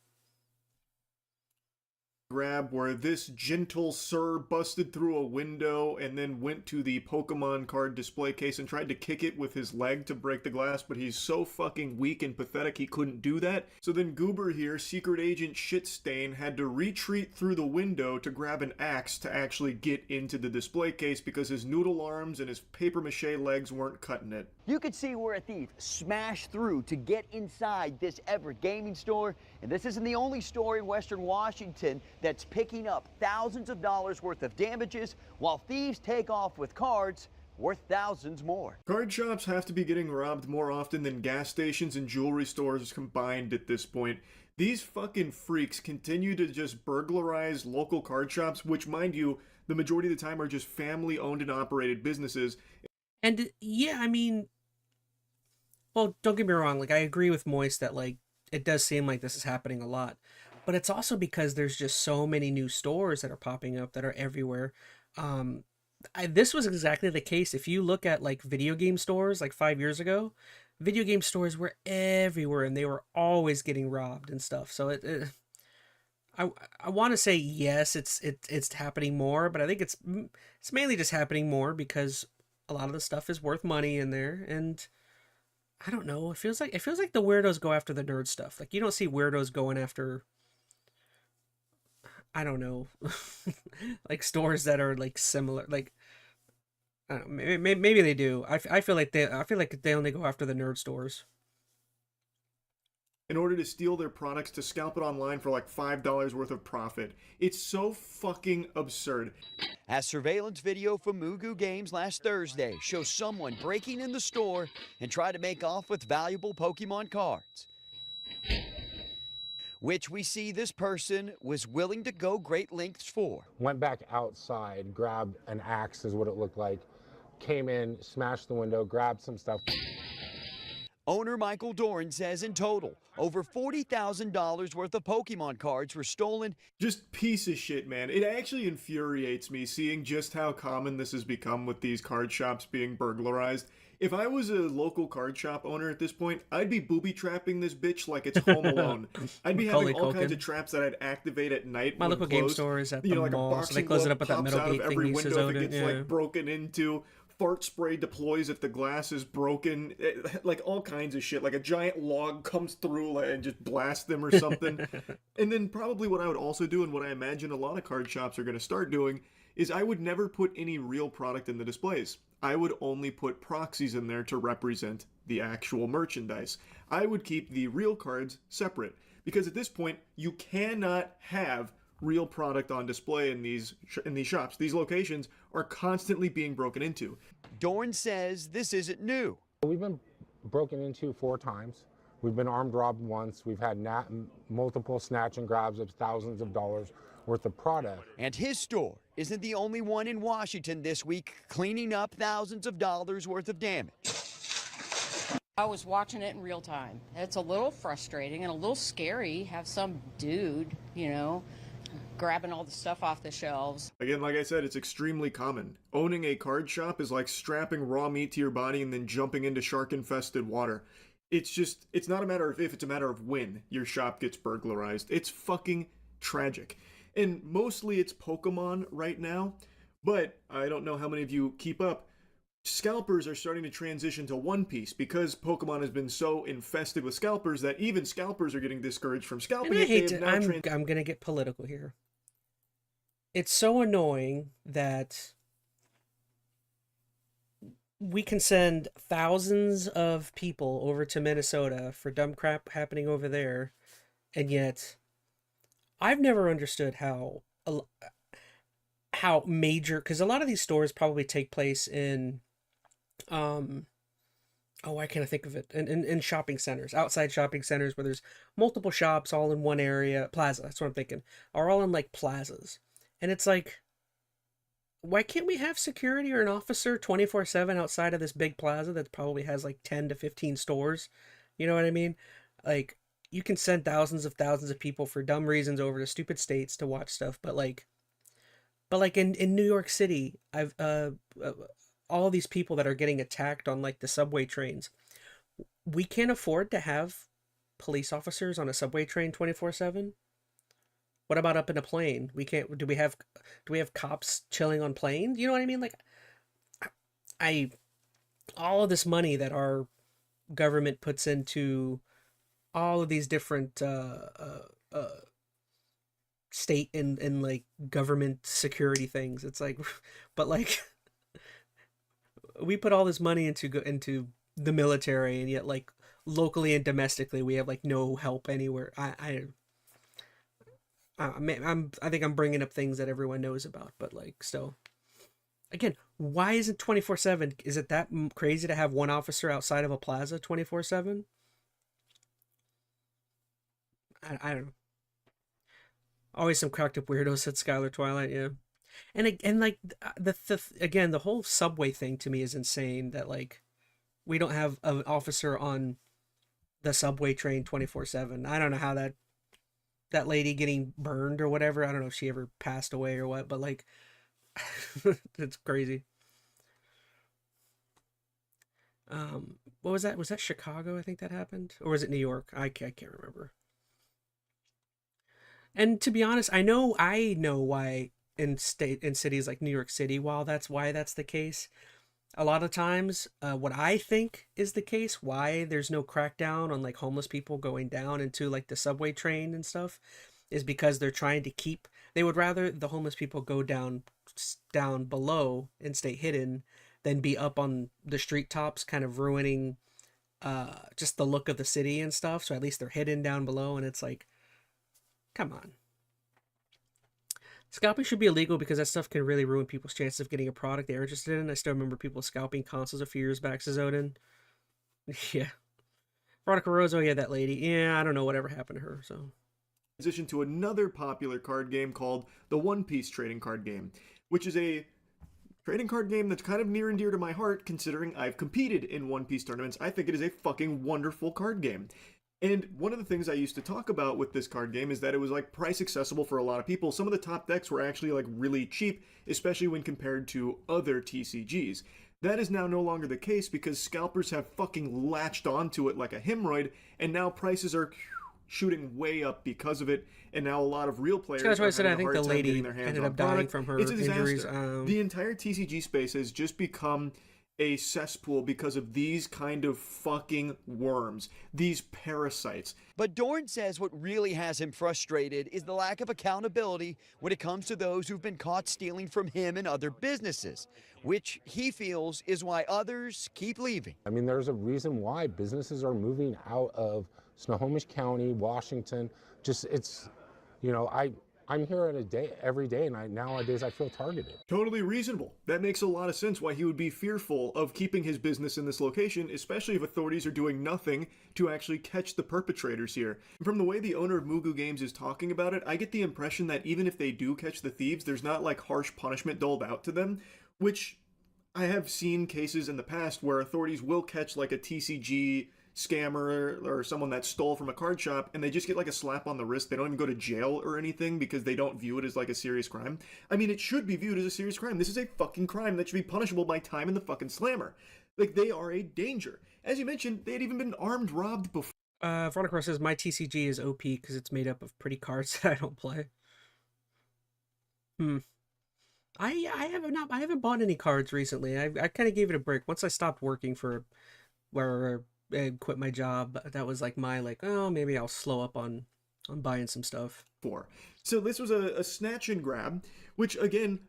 Grab where this gentle sir busted through a window and then went to the Pokemon card display case and tried to kick it with his leg to break the glass, but he's so fucking weak and pathetic he couldn't do that. So then Goober here, Secret Agent Shitstain, had to retreat through the window to grab an axe to actually get into the display case because his noodle arms and his papier-mâché legs weren't cutting it. You could see where a thief smashed through to get inside this Everett gaming store, and this isn't the only store in Western Washington that's picking up thousands of dollars worth of damages while thieves take off with cards worth thousands more. Card shops have to be getting robbed more often than gas stations and jewelry stores combined at this point. These fucking freaks continue to just burglarize local card shops, which, mind you, the majority of the time are just family-owned and operated businesses. And yeah, I mean, well, don't get me wrong. Like, I agree with Moist that, like, it does seem like this is happening a lot. But it's also because there's just so many new stores that are popping up that are everywhere. This was exactly the case. If you look at, like, video game stores, like 5 years ago, video game stores were everywhere and they were always getting robbed and stuff. So I want to say yes, it's happening more, but I think it's mainly just happening more because a lot of the stuff is worth money in there, and I don't know. It feels like the weirdos go after the nerd stuff. Like, you don't see weirdos going after, I don't know, like stores that are like similar. Like, I don't know, maybe they do. I feel like they only go after the nerd stores in order to steal their products to scalp it online for like $5 worth of profit. It's so fucking absurd. As surveillance video from Mugu Games last Thursday shows someone breaking in the store and try to make off with valuable Pokemon cards, which we see this person was willing to go great lengths for. Went back outside, grabbed an axe is what it looked like, came in, smashed the window, grabbed some stuff. Owner Michael Doran says in total, over $40,000 worth of Pokemon cards were stolen. Just piece of shit, man. It actually infuriates me seeing just how common this has become with these card shops being burglarized. If I was a local card shop owner at this point, I'd be booby-trapping this bitch like it's Home Alone. I'd be having all kinds of traps that I'd activate at night. My local game store is at the like mall, so they close it up with that metal gate thing you says that gets like broken into. Fart spray deploys if the glass is broken, like all kinds of shit. Like a giant log comes through and just blasts them or something. And then probably what I would also do, and what I imagine a lot of card shops are going to start doing, is I would never put any real product in the displays. I would only put proxies in there to represent the actual merchandise. I would keep the real cards separate, because at this point, you cannot have real product on display in these shops. These locations are constantly being broken into. Dorn says this isn't new. We've been broken into 4 times. We've been armed robbed once. We've had multiple snatch and grabs of thousands of dollars worth of product. And his store isn't the only one in Washington this week cleaning up thousands of dollars worth of damage. I was watching it in real time. It's a little frustrating and a little scary. Have some dude, grabbing all the stuff off the shelves. Again, like I said, it's extremely common. Owning a card shop is like strapping raw meat to your body and then jumping into shark-infested water. It's not a matter of if, it's a matter of when your shop gets burglarized. It's fucking tragic. And mostly it's Pokemon right now, but I don't know how many of you keep up. Scalpers are starting to transition to One Piece because Pokemon has been so infested with scalpers that even scalpers are getting discouraged from scalping. And I'm gonna get political here. It's so annoying that we can send thousands of people over to Minnesota for dumb crap happening over there, and yet I've never understood how major, because a lot of these stores probably take place in why can't I think of it? In shopping centers, outside shopping centers where there's multiple shops all in one area. Plaza, that's what I'm thinking. Are all in like plazas. And it's like, why can't we have security or an officer 24/7 outside of this big plaza that probably has like 10 to 15 stores? You know what I mean? Like, you can send thousands of people for dumb reasons over to stupid states to watch stuff, but like in New York City, I've all these people that are getting attacked on like the subway trains. We can't afford to have police officers on a subway train 24/7. What about up in a plane? We can't. Do we have cops chilling on planes? You know what I mean? Like, I all of this money that our government puts into all of these different state and like government security things. It's like, but like, we put all this money into the military, and yet like locally and domestically we have like no help anywhere. I think I'm bringing up things that everyone knows about, but like, still, again, why isn't 24/7? Is it that crazy to have one officer outside of a plaza 24/7? I don't know. Always some cracked up weirdos, said Skylar Twilight. Yeah, and like again, the whole subway thing to me is insane. That like we don't have an officer on the subway train 24/7. I don't know how that lady getting burned or whatever, I don't know if she ever passed away or what, but like, it's crazy. What was that? Was that Chicago? I think that happened, or was it New York? I can't remember. And to be honest, I know why in cities like New York City, while that's why that's the case. A lot of times, what I think is the case, why there's no crackdown on like homeless people going down into like the subway train and stuff, is because they're trying to keep. They would rather the homeless people go down below and stay hidden than be up on the street tops, kind of ruining just the look of the city and stuff. So at least they're hidden down below, and it's like, come on. Scalping should be illegal because that stuff can really ruin people's chances of getting a product they're interested in. I still remember people scalping consoles a few years back, says Odin. Yeah. Veronica Rosso, yeah, that lady. Yeah, I don't know whatever happened to her, so. Transition to another popular card game called the One Piece trading card game, which is a trading card game that's kind of near and dear to my heart considering I've competed in One Piece tournaments. I think it is a fucking wonderful card game. And one of the things I used to talk about with this card game is that it was like price accessible for a lot of people. Some of the top decks were actually like really cheap, especially when compared to other TCGs. That is now no longer the case because scalpers have fucking latched onto it like a hemorrhoid, and now prices are shooting way up because of it, and now a lot of real players That's why I are said having I a think hard the time lady getting their hands ended on up dying product. from her It's a disaster. injuries. The entire TCG space has just become a cesspool because of these kind of fucking worms, these parasites. But Dorn says what really has him frustrated is the lack of accountability when it comes to those who've been caught stealing from him and other businesses, which he feels is why others keep leaving. I mean, there's a reason why businesses are moving out of Snohomish County, Washington. Just, it's, you know, I'm here every day, and nowadays I feel targeted. Totally reasonable. That makes a lot of sense why he would be fearful of keeping his business in this location, especially if authorities are doing nothing to actually catch the perpetrators here. And from the way the owner of Mugu Games is talking about it, I get the impression that even if they do catch the thieves, there's not like harsh punishment doled out to them, which I have seen cases in the past where authorities will catch like a TCG scammer or someone that stole from a card shop and they just get like a slap on the wrist. They don't even go to jail or anything because they don't view it as like a serious crime. I mean, it should be viewed as a serious crime. This is a fucking crime that should be punishable by time in the fucking slammer. Like, they are a danger. As you mentioned, they had even been armed robbed before. Veronica says my TCG is OP because it's made up of pretty cards that I don't play. I haven't bought any cards recently. I kind of gave it a break once I stopped working and quit my job. That was like oh, maybe I'll slow up on buying some stuff. So this was a snatch and grab, which again,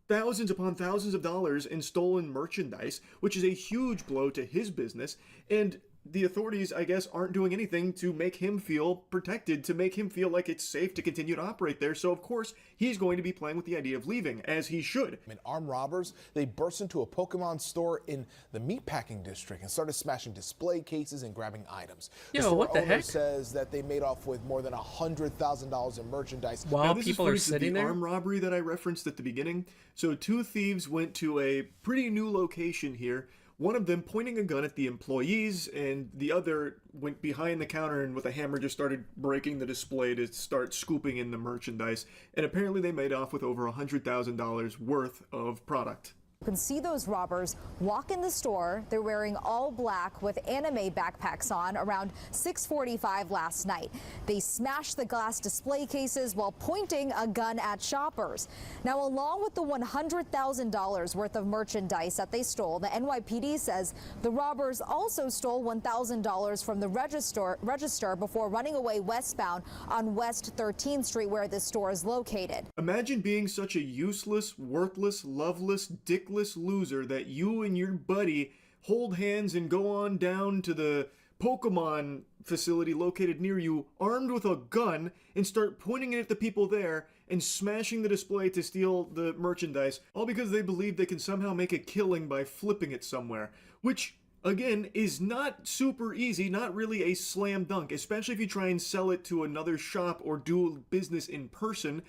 thousands upon thousands of dollars in stolen merchandise, which is a huge blow to his business. And the authorities, I guess, aren't doing anything to make him feel protected, to make him feel like it's safe to continue to operate there. So, of course, he's going to be playing with the idea of leaving, as he should. Armed robbers, they burst into a Pokemon store in the meatpacking district and started smashing display cases and grabbing items. The store what the owner heck? says that they made off with more than $100,000 in merchandise. While This people is are proof of sitting the there? armed robbery that I referenced at the beginning. So 2 thieves went to a pretty new location here. One of them pointing a gun at the employees, and the other went behind the counter and with a hammer just started breaking the display to start scooping in the merchandise. And apparently they made off with over $100,000 worth of product. You can see those robbers walk in the store. They're wearing all black with anime backpacks on around 6:45 last night. They smashed the glass display cases while pointing a gun at shoppers. Now, along with the $100,000 worth of merchandise that they stole, the NYPD says the robbers also stole $1,000 from the register before running away westbound on West 13th Street, where this store is located. Imagine being such a useless, worthless, loveless, dickless loser that you and your buddy hold hands and go on down to the Pokemon facility located near you, armed with a gun, and start pointing it at the people there and smashing the display to steal the merchandise, all because they believe they can somehow make a killing by flipping it somewhere, which again is not super easy, not really a slam dunk, especially if you try and sell it to another shop or do business in person.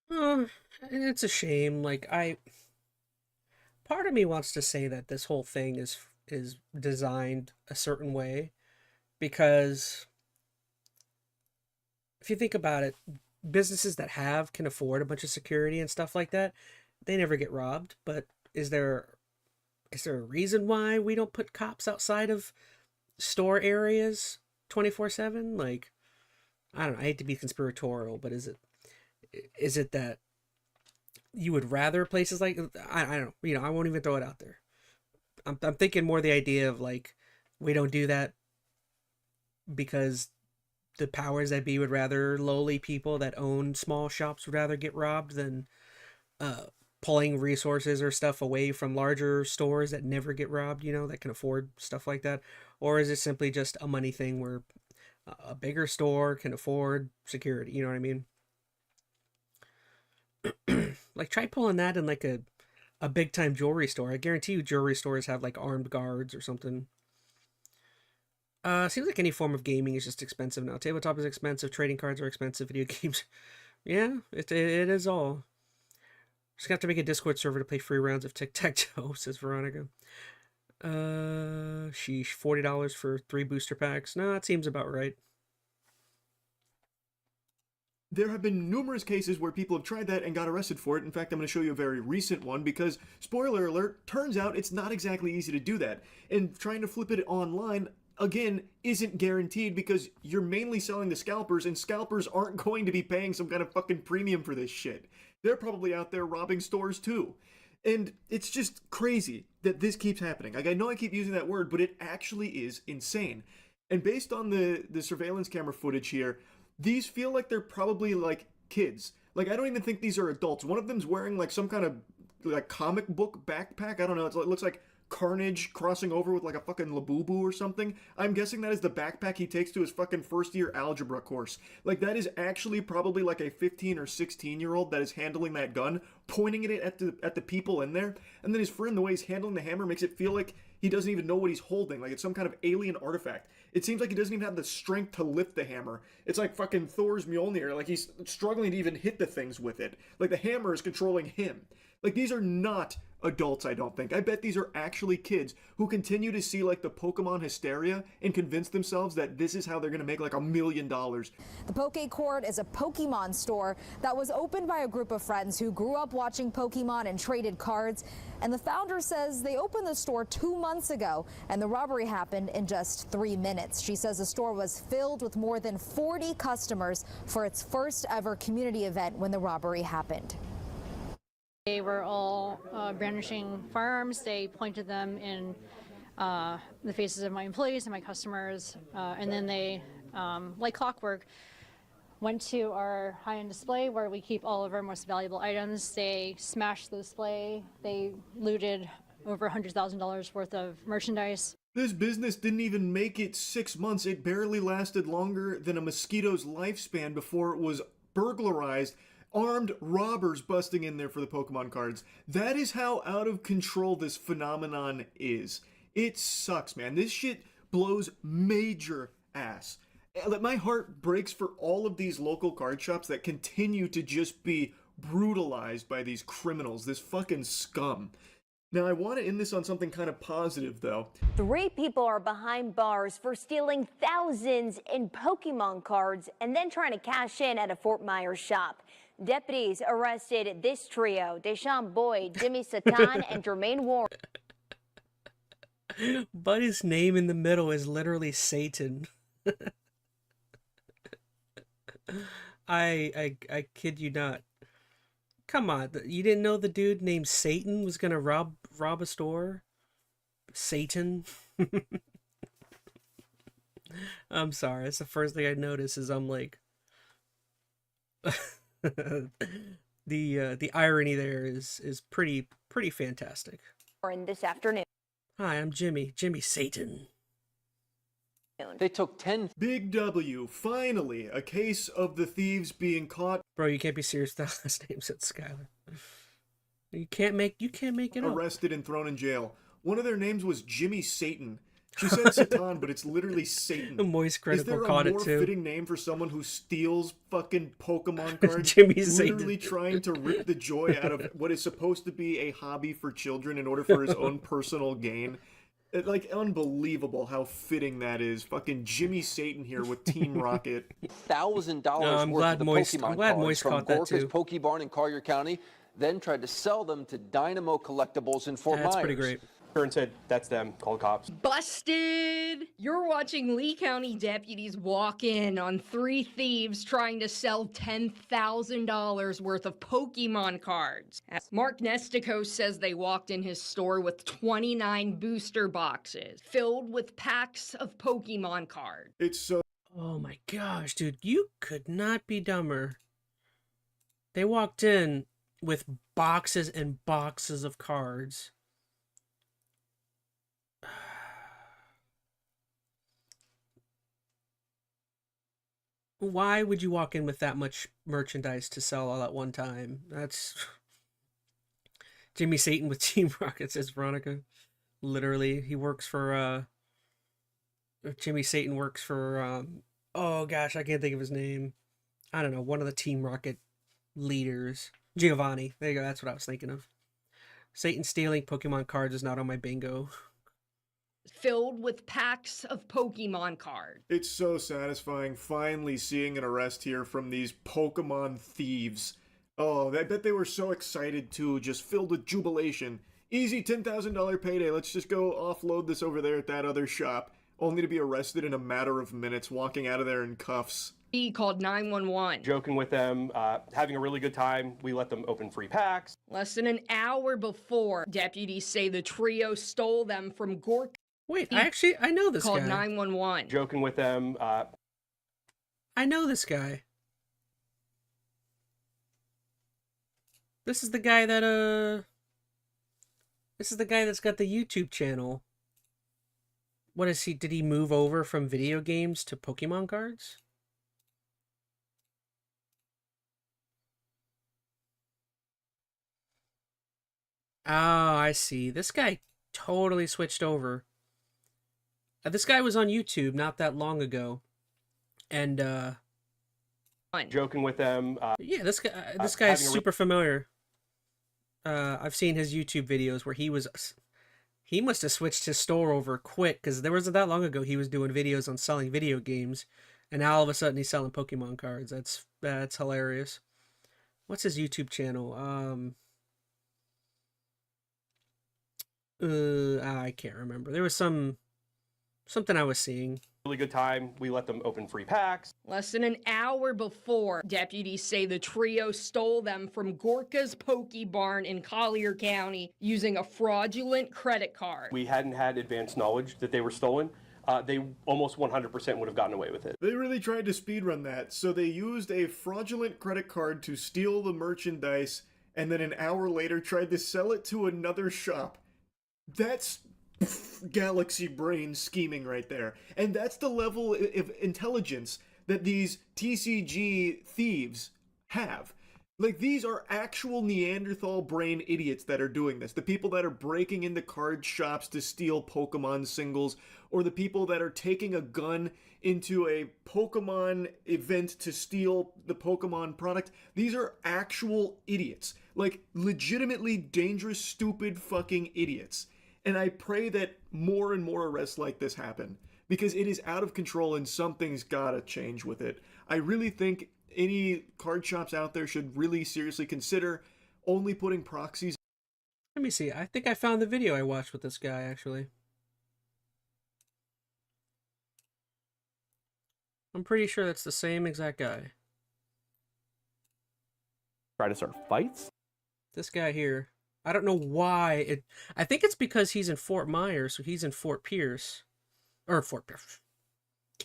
It's a shame. Part of me wants to say that this whole thing is designed a certain way, because if you think about it, businesses that can afford a bunch of security and stuff like that, they never get robbed. But is there a reason why we don't put cops outside of store areas 24/7? I don't know, I hate to be conspiratorial, but is it that you would rather places like, I don't know, I won't even throw it out there. I'm thinking more the idea of we don't do that because the powers that be would rather lowly people that own small shops would rather get robbed than pulling resources or stuff away from larger stores that never get robbed, that can afford stuff like that. Or is it simply just a money thing where a bigger store can afford security? You know what I mean? Try pulling that in a big time jewelry store. I guarantee you jewelry stores have armed guards or something. Seems like any form of gaming is just expensive now. Tabletop is expensive, trading cards are expensive, video games. Yeah, it is all. Just gonna have to make a Discord server to play free rounds of tic-tac-toe, says Veronica. Sheesh, $40 for 3 booster packs. No, that seems about right. There have been numerous cases where people have tried that and got arrested for it. In fact, I'm going to show you a very recent one because, spoiler alert, turns out it's not exactly easy to do that. And trying to flip it online, again, isn't guaranteed because you're mainly selling to scalpers, and scalpers aren't going to be paying some kind of fucking premium for this shit. They're probably out there robbing stores too. And it's just crazy that this keeps happening. I know I keep using that word, but it actually is insane. And based on the surveillance camera footage here, these feel like they're probably kids. I don't even think these are adults. One of them's wearing some kind of comic book backpack. I don't know. It looks like Carnage crossing over with a fucking Labubu or something. I'm guessing that is the backpack he takes to his fucking first year algebra course. That is actually probably a 15 or 16-year-old that is handling that gun, pointing it at the people in there. And then his friend, the way he's handling the hammer, makes it feel like he doesn't even know what he's holding. It's some kind of alien artifact. It seems like he doesn't even have the strength to lift the hammer. It's like fucking Thor's Mjolnir. He's struggling to even hit the things with it. The hammer is controlling him. These are not adults, I don't think. I bet these are actually kids who continue to see the Pokemon hysteria and convince themselves that this is how they're gonna make $1 million. The Poke Court is a Pokemon store that was opened by a group of friends who grew up watching Pokemon and traded cards. And the founder says they opened the store 2 months ago and the robbery happened in just 3 minutes. She says the store was filled with more than 40 customers for its first ever community event when the robbery happened. They were all brandishing firearms. They pointed them in the faces of my employees and my customers, and then they, like clockwork, went to our high-end display where we keep all of our most valuable items. They smashed the display. They looted over $100,000 worth of merchandise. This business didn't even make it 6 months. It barely lasted longer than a mosquito's lifespan before it was burglarized. Armed robbers busting in there for the Pokemon cards. That is how out of control this phenomenon is. It sucks, man. This shit blows major ass. My heart breaks for all of these local card shops that continue to just be brutalized by these criminals, this fucking scum. Now, I want to end this on something kind of positive, though. 3 people are behind bars for stealing thousands in Pokemon cards and then trying to cash in at a Fort Myers shop. Deputies arrested this trio: Deshaun Boyd, Jimmy Satan, and Jermaine Warren. But his name in the middle is literally Satan. I kid you not. Come on, you didn't know the dude named Satan was gonna rob a store? Satan? I'm sorry, that's the first thing I notice is I'm like the irony there is pretty fantastic. This afternoon. Hi, I'm Jimmy Satan. They took 10. Big W, finally, a case of the thieves being caught. Bro, you can't be serious. The last name said Skylar. You can't make it up. Arrested and thrown in jail. One of their names was Jimmy Satan. She said Satan, but it's literally Satan. The Moist Critical Is caught it there a too. more fitting name for someone who steals fucking Pokemon cards? Jimmy literally Satan. trying to rip the joy out of what is supposed to be a hobby for children in order for his own personal gain. Like, unbelievable how fitting that is. Fucking Jimmy Satan here with Team Rocket. $1,000 worth of the Pokemon cards from Gorka's Pokebarn in Collier County, then tried to sell them to Dynamo Collectibles in Fort Myers. That's pretty great. Kern said, that's them, call the cops. Busted! You're watching Lee County deputies walk in on 3 thieves trying to sell $10,000 worth of Pokemon cards. Mark Nestico says they walked in his store with 29 booster boxes filled with packs of Pokemon cards. It's so... Oh my gosh, dude, you could not be dumber. They walked in with boxes and boxes of cards. Why would you walk in with that much merchandise to sell all at one time? That's Jimmy Satan with Team Rocket, says Veronica. Literally, he works for Jimmy Satan works for oh gosh, I can't think of his name. I don't know, one of the Team Rocket leaders. Giovanni. There you go, that's what I was thinking of. Satan stealing Pokemon cards is not on my bingo. Filled with packs of Pokemon cards. It's so satisfying finally seeing an arrest here from these Pokemon thieves. Oh, I bet they were so excited too, just filled with jubilation. Easy $10,000 payday, let's just go offload this over there at that other shop. Only to be arrested in a matter of minutes, walking out of there in cuffs. He called 911. Joking with them, having a really good time. We let them open free packs. Less than an hour before, deputies say the trio stole them from Gorka. Wait, I know this called guy. 911. Joking with them. I know this guy. This is the guy that This is the guy that's got the YouTube channel. What is he? Did he move over from video games to Pokemon cards? Oh, I see. This guy totally switched over. This guy was on YouTube not that long ago, and joking with them. Yeah, this guy's super familiar. I've seen his YouTube videos where he must have switched his store over quick, because there wasn't that long ago he was doing videos on selling video games, and now all of a sudden he's selling Pokemon cards. That's hilarious. What's his YouTube channel? I can't remember. There was something I was seeing. Really good time. We let them open free packs. Less than an hour before, deputies say the trio stole them from Gorka's Pokebarn in Collier County using a fraudulent credit card. We hadn't had advanced knowledge that they were stolen. They almost 100% would have gotten away with it. They really tried to speedrun that, so they used a fraudulent credit card to steal the merchandise, and then an hour later tried to sell it to another shop. That's galaxy brain scheming right there. And that's the level of intelligence that these TCG thieves have. Like, these are actual Neanderthal brain idiots that are doing this. The people that are breaking into card shops to steal Pokemon singles, or the people that are taking a gun into a Pokemon event to steal the Pokemon product. These are actual idiots. Like, legitimately dangerous, stupid fucking idiots. And I pray that more and more arrests like this happen, because it is out of control and something's gotta change with it. I really think any card shops out there should really seriously consider only putting proxies. Let me see. I think I found the video I watched with this guy, actually. I'm pretty sure that's the same exact guy. Try to start fights? This guy here. I don't know why. I think it's because he's in Fort Myers, so he's in Fort Pierce. Or Fort Pierce.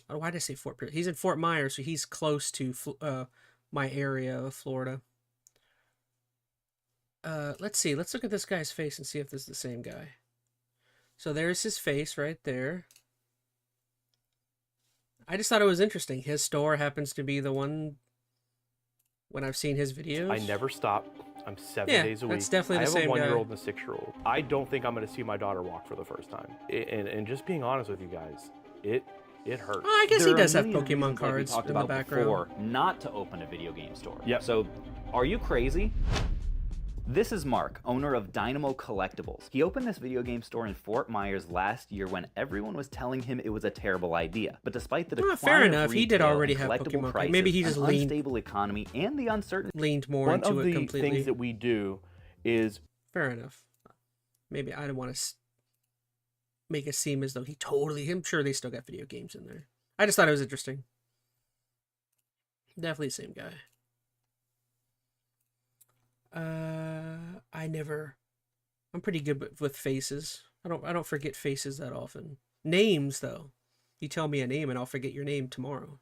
Oh, why did I say Fort Pierce? He's in Fort Myers, so he's close to my area of Florida. Let's see. Let's look at this guy's face and see if this is the same guy. So there's his face right there. I just thought it was interesting. His store happens to be the one when I've seen his videos. I never stop. I'm 7 days a week. That's definitely the same guy. I have a 1-year-old and a 6-year-old. I don't think I'm going to see my daughter walk for the first time. And just being honest with you guys, it hurts. Oh, I guess he does have There are a million Pokemon reasons, like we cards talked in the about background. before, not to open a video game store. Yep. So, are you crazy? This is Mark, owner of Dynamo Collectibles. He opened this video game store in Fort Myers last year when everyone was telling him it was a terrible idea. But despite the decline fair of enough. He did retail already and have collectible Pokemon prices, cards. Maybe he just an leaned unstable economy, and the uncertainty. leaned more One into of it the completely. things that we do is... Fair enough. Maybe I don't want to make it seem as though he totally... I'm sure they still got video games in there. I just thought it was interesting. Definitely the same guy. I'm pretty good with faces. I don't forget faces that often. Names, though. You tell me a name and I'll forget your name tomorrow.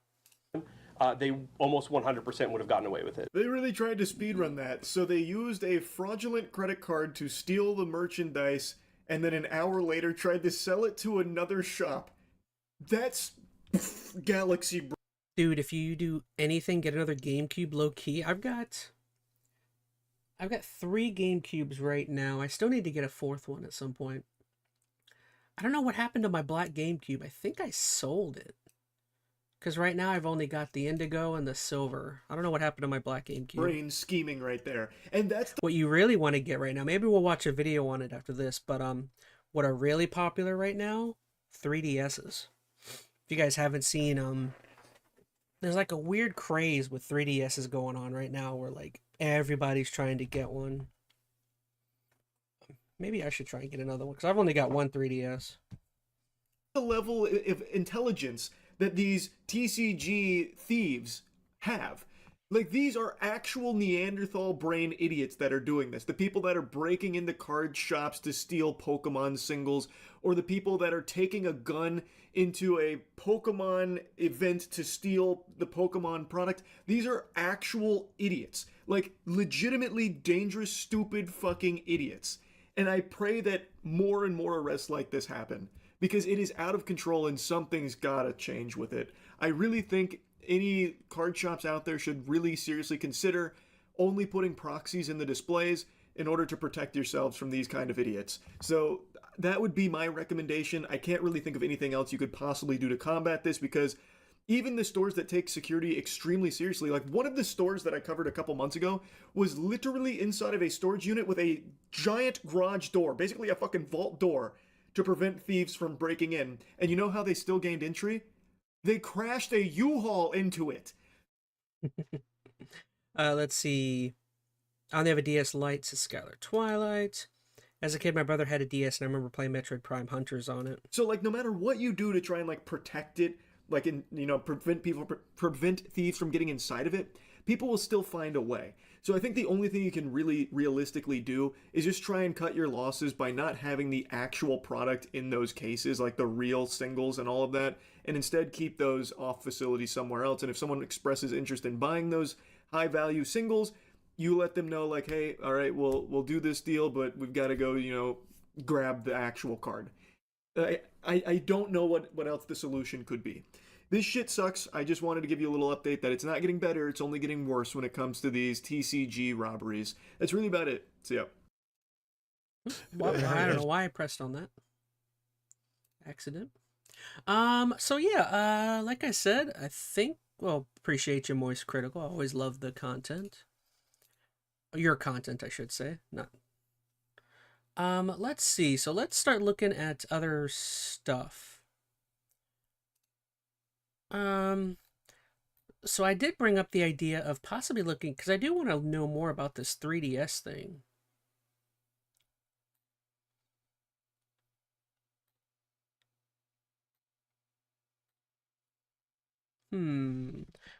They almost 100% would have gotten away with it. They really tried to speedrun that, so they used a fraudulent credit card to steal the merchandise, and then an hour later tried to sell it to another shop. That's galaxy. Dude, if you do anything, get another GameCube low-key. I've got 3 GameCubes right now. I still need to get a 4th one at some point. I don't know what happened to my black GameCube. I think I sold it. Because right now I've only got the indigo and the silver. I don't know what happened to my black GameCube. Brain scheming right there. And that's what you really want to get right now. Maybe we'll watch a video on it after this. But what are really popular right now? 3DSs. If you guys haven't seen, there's like a weird craze with 3DSs going on right now where like everybody's trying to get one. Maybe I should try and get another one because I've only got one 3DS. The level of intelligence that these TCG thieves have. Like, these are actual Neanderthal brain idiots that are doing this. The people that are breaking into card shops to steal Pokemon singles, or the people that are taking a gun into a Pokemon event to steal the Pokemon product. These are actual idiots. Like, legitimately dangerous, stupid fucking idiots. And I pray that more and more arrests like this happen, because it is out of control and something's gotta change with it. I really think any card shops out there should really seriously consider only putting proxies in the displays in order to protect yourselves from these kind of idiots. So that would be my recommendation. I can't really think of anything else you could possibly do to combat this, because even the stores that take security extremely seriously, like one of the stores that I covered a couple months ago was literally inside of a storage unit with a giant garage door, basically a fucking vault door, to prevent thieves from breaking in. And you know how they still gained entry? They crashed a U-Haul into it. Let's see. I only have a DS Lite, says Skylar Twilight. As a kid, my brother had a DS, and I remember playing Metroid Prime Hunters on it. So, like, no matter what you do to try and, like, protect it, like, prevent thieves from getting inside of it, people will still find a way. So I think the only thing you can really realistically do is just try and cut your losses by not having the actual product in those cases, like the real singles and all of that, and instead keep those off facility somewhere else. And if someone expresses interest in buying those high value singles, you let them know, like, hey, all right, we'll do this deal, but we've got to go, grab the actual card. I don't know what else the solution could be. This shit sucks. I just wanted to give you a little update that it's not getting better, it's only getting worse when it comes to these TCG robberies. That's really about it. So yeah. Well, I don't know why I pressed on that. Accident. So yeah, like I said, I think, well, appreciate you, Moist Critical. I always love the content. Your content, I should say. Not. Let's see. So let's start looking at other stuff. So I did bring up the idea of possibly looking, because I do want to know more about this 3DS thing.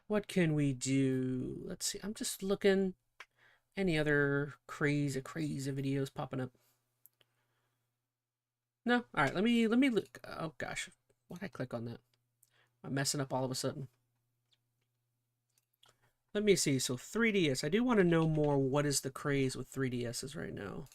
What can we do? Let's see. I'm just looking. Any other crazy videos popping up? No? All right, let me look. Oh gosh. Why'd I click on that? I'm messing up all of a sudden. Let me see. So 3DS. I do want to know more what is the craze with 3DSs right now.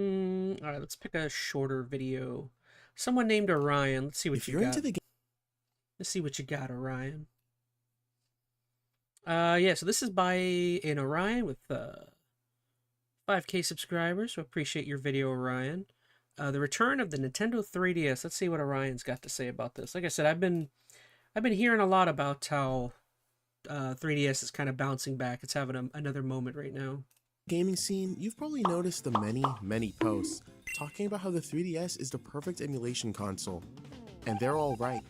All right, let's pick a shorter video. Someone named Orion. Let's see what you got. Let's see what you got, Orion. Yeah, so this is by an Orion with 5K subscribers. So appreciate your video, Orion. The return of the Nintendo 3DS. Let's see what Orion's got to say about this. Like I said, I've been hearing a lot about how 3DS is kind of bouncing back. It's having another moment right now. Gaming scene, you've probably noticed the many posts talking about how the 3DS is the perfect emulation console. And they're all right.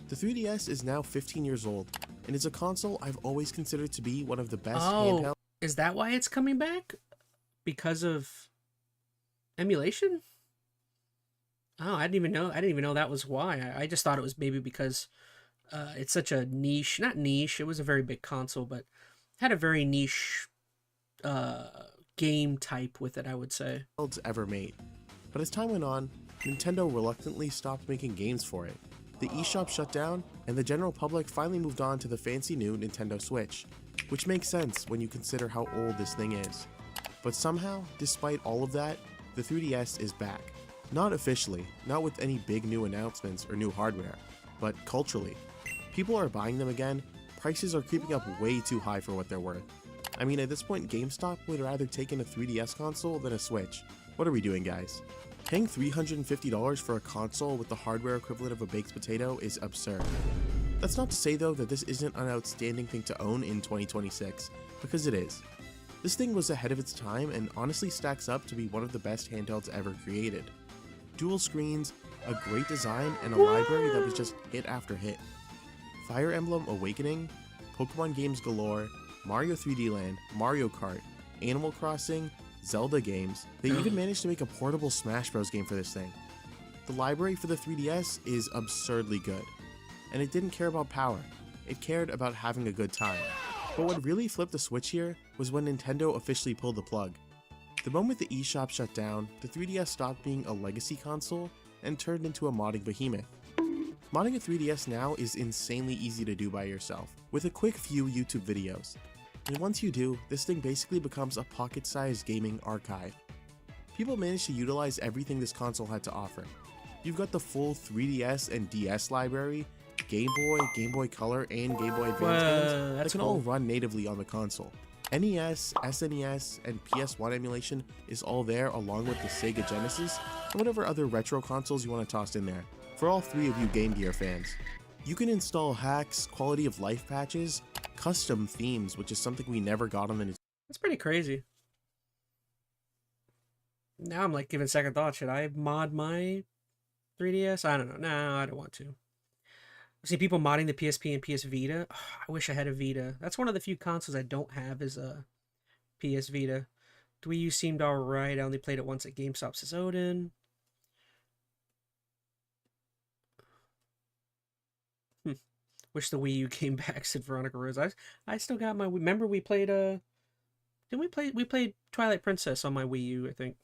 The 3DS is now 15 years old, and is a console I've always considered to be one of the best handheld. Is that why it's coming back? Because of emulation? Oh, I didn't even know that was why. I just thought it was maybe because it's such a niche, not niche, it was a very big console, but had a very niche game type with it, I would say. Ever made. But as time went on, Nintendo reluctantly stopped making games for it. The eShop shut down, and the general public finally moved on to the fancy new Nintendo Switch, which makes sense when you consider how old this thing is. But somehow, despite all of that, the 3DS is back. Not officially, not with any big new announcements or new hardware, but culturally. People are buying them again, prices are creeping up way too high for what they're worth. I mean, at this point, GameStop would rather take in a 3DS console than a Switch. What are we doing, guys? Paying $350 for a console with the hardware equivalent of a baked potato is absurd. That's not to say, though, that this isn't an outstanding thing to own in 2026, because it is. This thing was ahead of its time and honestly stacks up to be one of the best handhelds ever created. Dual screens, a great design, and a library that was just hit after hit. Fire Emblem Awakening, Pokemon games galore, Mario 3D Land, Mario Kart, Animal Crossing, Zelda games. They even managed to make a portable Smash Bros. Game for this thing. The library for the 3DS is absurdly good. And it didn't care about power, it cared about having a good time. But what really flipped the switch here was when Nintendo officially pulled the plug. The moment the eShop shut down, the 3DS stopped being a legacy console and turned into a modding behemoth. Modding a 3DS now is insanely easy to do by yourself, with a quick few YouTube videos. And once you do, this thing basically becomes a pocket-sized gaming archive. People managed to utilize everything this console had to offer. You've got the full 3DS and DS library, Game Boy, Game Boy Color, and Game Boy Advance games that can all run natively on the console. NES, SNES, and PS1 emulation is all there along with the Sega Genesis and whatever other retro consoles you want to toss in there, for all three of you Game Gear fans. You can install hacks, quality of life patches, custom themes, which is something we never got on the Nintendo. That's pretty crazy. Now I'm like giving second thought. Should I mod my 3DS? I don't know. No, I don't want to. I see people modding the PSP and PS Vita. Oh, I wish I had a Vita. That's one of the few consoles I don't have is a PS Vita. The Wii U seemed alright. I only played it once at GameStop, says Odin. Wish the Wii U came back, said Veronica Rose. I still got my... Remember we played... Didn't we play... We played Twilight Princess on my Wii U, I think.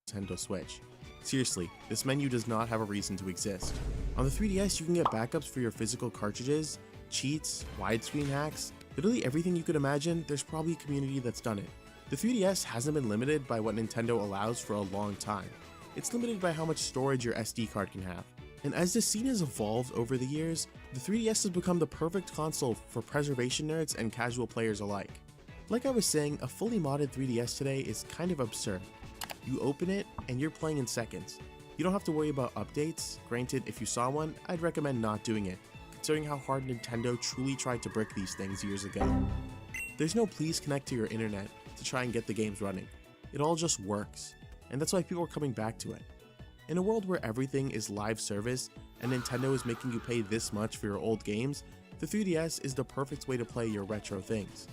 Nintendo Switch. Seriously, this menu does not have a reason to exist. On the 3DS, you can get backups for your physical cartridges, cheats, widescreen hacks, literally everything you could imagine. There's probably a community that's done it. The 3DS hasn't been limited by what Nintendo allows for a long time. It's limited by how much storage your SD card can have. And as this scene has evolved over the years, the 3DS has become the perfect console for preservation nerds and casual players alike. Like I was saying, a fully modded 3DS today is kind of absurd. You open it, and you're playing in seconds. You don't have to worry about updates. Granted, if you saw one, I'd recommend not doing it, considering how hard Nintendo truly tried to brick these things years ago. There's no please connect to your internet to try and get the games running. It all just works, and that's why people are coming back to it. In a world where everything is live service, and Nintendo is making you pay this much for your old games, the 3DS is the perfect way to play your retro things.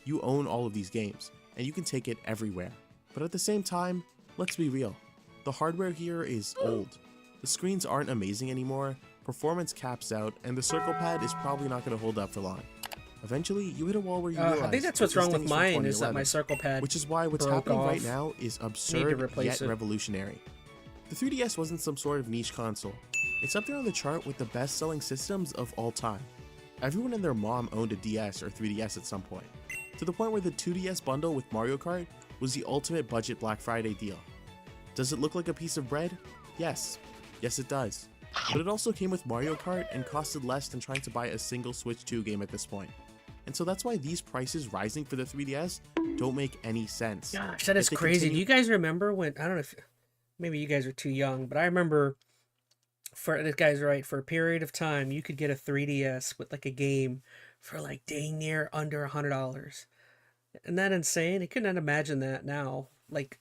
You own all of these games, and you can take it everywhere. But at the same time, let's be real. The hardware here is old. The screens aren't amazing anymore, performance caps out, and the circle pad is probably not going to hold up for long. Eventually, you hit a wall where you realize I think that's what's wrong with mine, is that my circle pad which is why what's happening right now is absurd yet revolutionary. The 3DS wasn't some sort of niche console. It's up there on the chart with the best-selling systems of all time. Everyone and their mom owned a DS or 3DS at some point, to the point where the 2DS bundle with Mario Kart was the ultimate budget Black Friday deal. Does it look like a piece of bread? Yes. Yes it does. But it also came with Mario Kart and costed less than trying to buy a single Switch 2 game at this point. And so that's why these prices rising for the 3DS don't make any sense. Gosh, that is crazy. Do you guys remember when... I don't know if... Maybe you guys are too young, but I remember... This guy's right. For a period of time, you could get a 3DS with like a game for like dang near under $100. Isn't that insane? I couldn't imagine that now. Like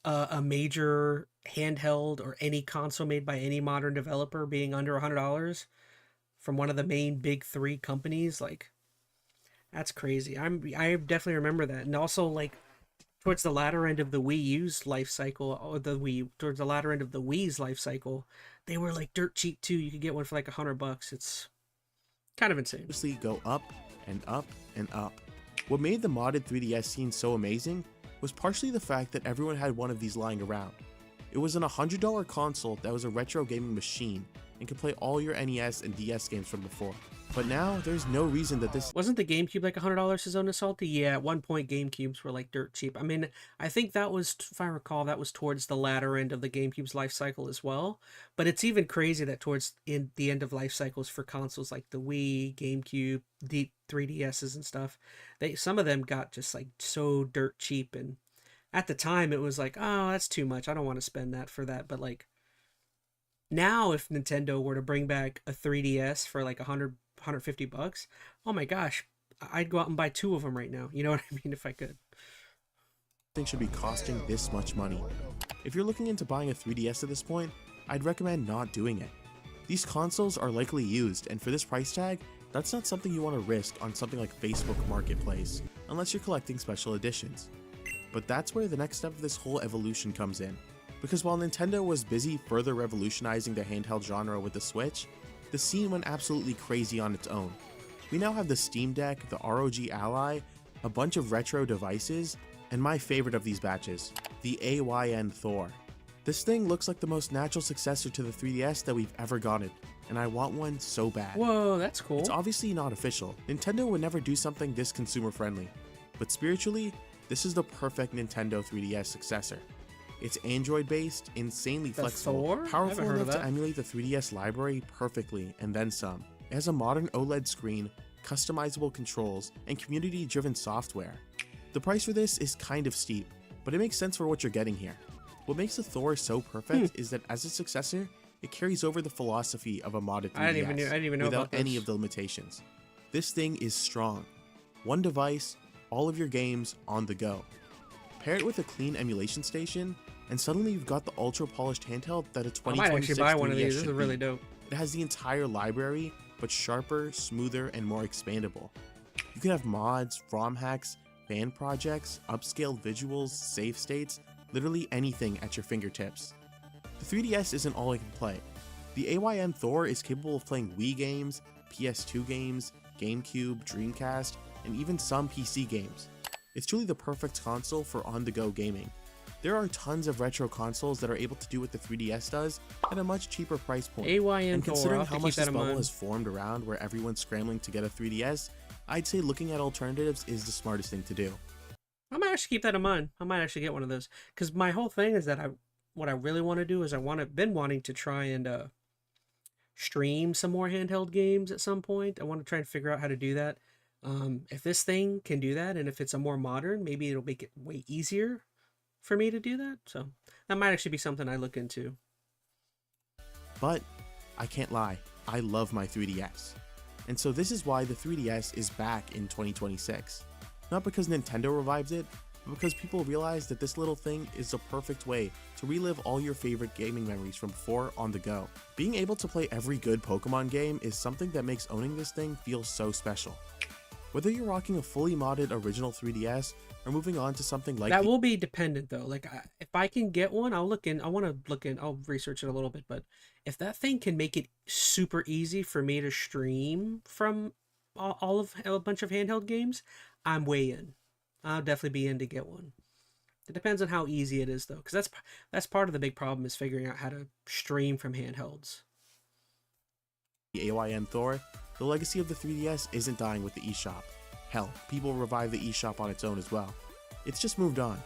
a major handheld or any console made by any modern developer being under $100 from one of the main big three companies. Like, that's crazy. I definitely remember that. And also, like, towards the latter end of the Wii U's life cycle, or towards the latter end of the Wii's life cycle, they were like dirt cheap too. You could get one for like $100. It's kind of insane. Go up and up and up. What made the modded 3DS scene so amazing was partially the fact that everyone had one of these lying around. It was an $100 console that was a retro gaming machine and could play all your NES and DS games from before. But now, there's no reason that this... Wasn't the GameCube like $100, his own Salty? Yeah, at one point GameCubes were like dirt cheap. I mean, I think that was, if I recall, that was towards the latter end of the GameCube's life cycle as well. But it's even crazy that towards the end of life cycles for consoles like the Wii, GameCube, 3DSs and stuff, some of them got just like so dirt cheap. And at the time, it was like, oh, that's too much. I don't want to spend that for that. But like, now if Nintendo were to bring back a 3DS for like $150, oh my gosh, I'd go out and buy 2 of them right now. You know what I mean? If I could. Thing should be costing this much money. If you're looking into buying a 3DS at this point, I'd recommend not doing it. These consoles are likely used, and for this price tag, that's not something you want to risk on something like Facebook Marketplace, unless you're collecting special editions. But that's where the next step of this whole evolution comes in. Because while Nintendo was busy further revolutionizing the handheld genre with the Switch, the scene went absolutely crazy on its own. We now have the Steam Deck, the ROG Ally, a bunch of retro devices, and my favorite of these batches, the AYN Thor. This thing looks like the most natural successor to the 3DS that we've ever gotten, and I want one so bad. Whoa, that's cool. It's obviously not official. Nintendo would never do something this consumer friendly, but spiritually, this is the perfect Nintendo 3DS successor. It's Android-based, insanely flexible, powerful enough to emulate the 3DS library perfectly, and then some. It has a modern OLED screen, customizable controls, and community-driven software. The price for this is kind of steep, but it makes sense for what you're getting here. What makes the Thor so perfect is that as a successor, it carries over the philosophy of a modded 3DS I didn't even know without about any of the limitations. This thing is strong. One device, all of your games on the go. Pair it with a clean emulation station, and suddenly you've got the ultra-polished handheld that a 2026 I might actually buy one of these. This should is really be. dope. It has the entire library, but sharper, smoother, and more expandable. You can have mods, ROM hacks, fan projects, upscaled visuals, save states, literally anything at your fingertips. The 3DS isn't all it can play. The AYN Thor is capable of playing Wii games, PS2 games, GameCube, Dreamcast, and even some PC games. It's truly the perfect console for on-the-go gaming. There are tons of retro consoles that are able to do what the 3DS does at a much cheaper price point. AYN And Thor, considering I'll have how to much keep that this in bubble mind. has formed around where everyone's scrambling to get a 3DS, I'd say looking at alternatives is the smartest thing to do. I might actually keep that in mind. I might actually get one of those. Because my whole thing is that what I really want to do is been wanting to try and stream some more handheld games at some point. I want to try and figure out how to do that. If this thing can do that, and if it's a more modern, maybe it'll make it way easier for me to do that. So that might actually be something I look into. But I can't lie, I love my 3DS. And so this is why the 3DS is back in 2026. Not because Nintendo revives it, but because people realize that this little thing is a perfect way to relive all your favorite gaming memories from before on the go. Being able to play every good Pokemon game is something that makes owning this thing feel so special. Whether you're rocking a fully modded original 3DS or moving on to something like That will be dependent though. Like if I can get one, I'll research it a little bit, but if that thing can make it super easy for me to stream from all of a bunch of handheld games, I'm way in. I'll definitely be in to get one. It depends on how easy it is though, because that's part of the big problem is figuring out how to stream from handhelds. the AYN Thor, the legacy of the 3DS isn't dying with the eShop. Hell, people revive the eShop on its own as well. It's just moved on.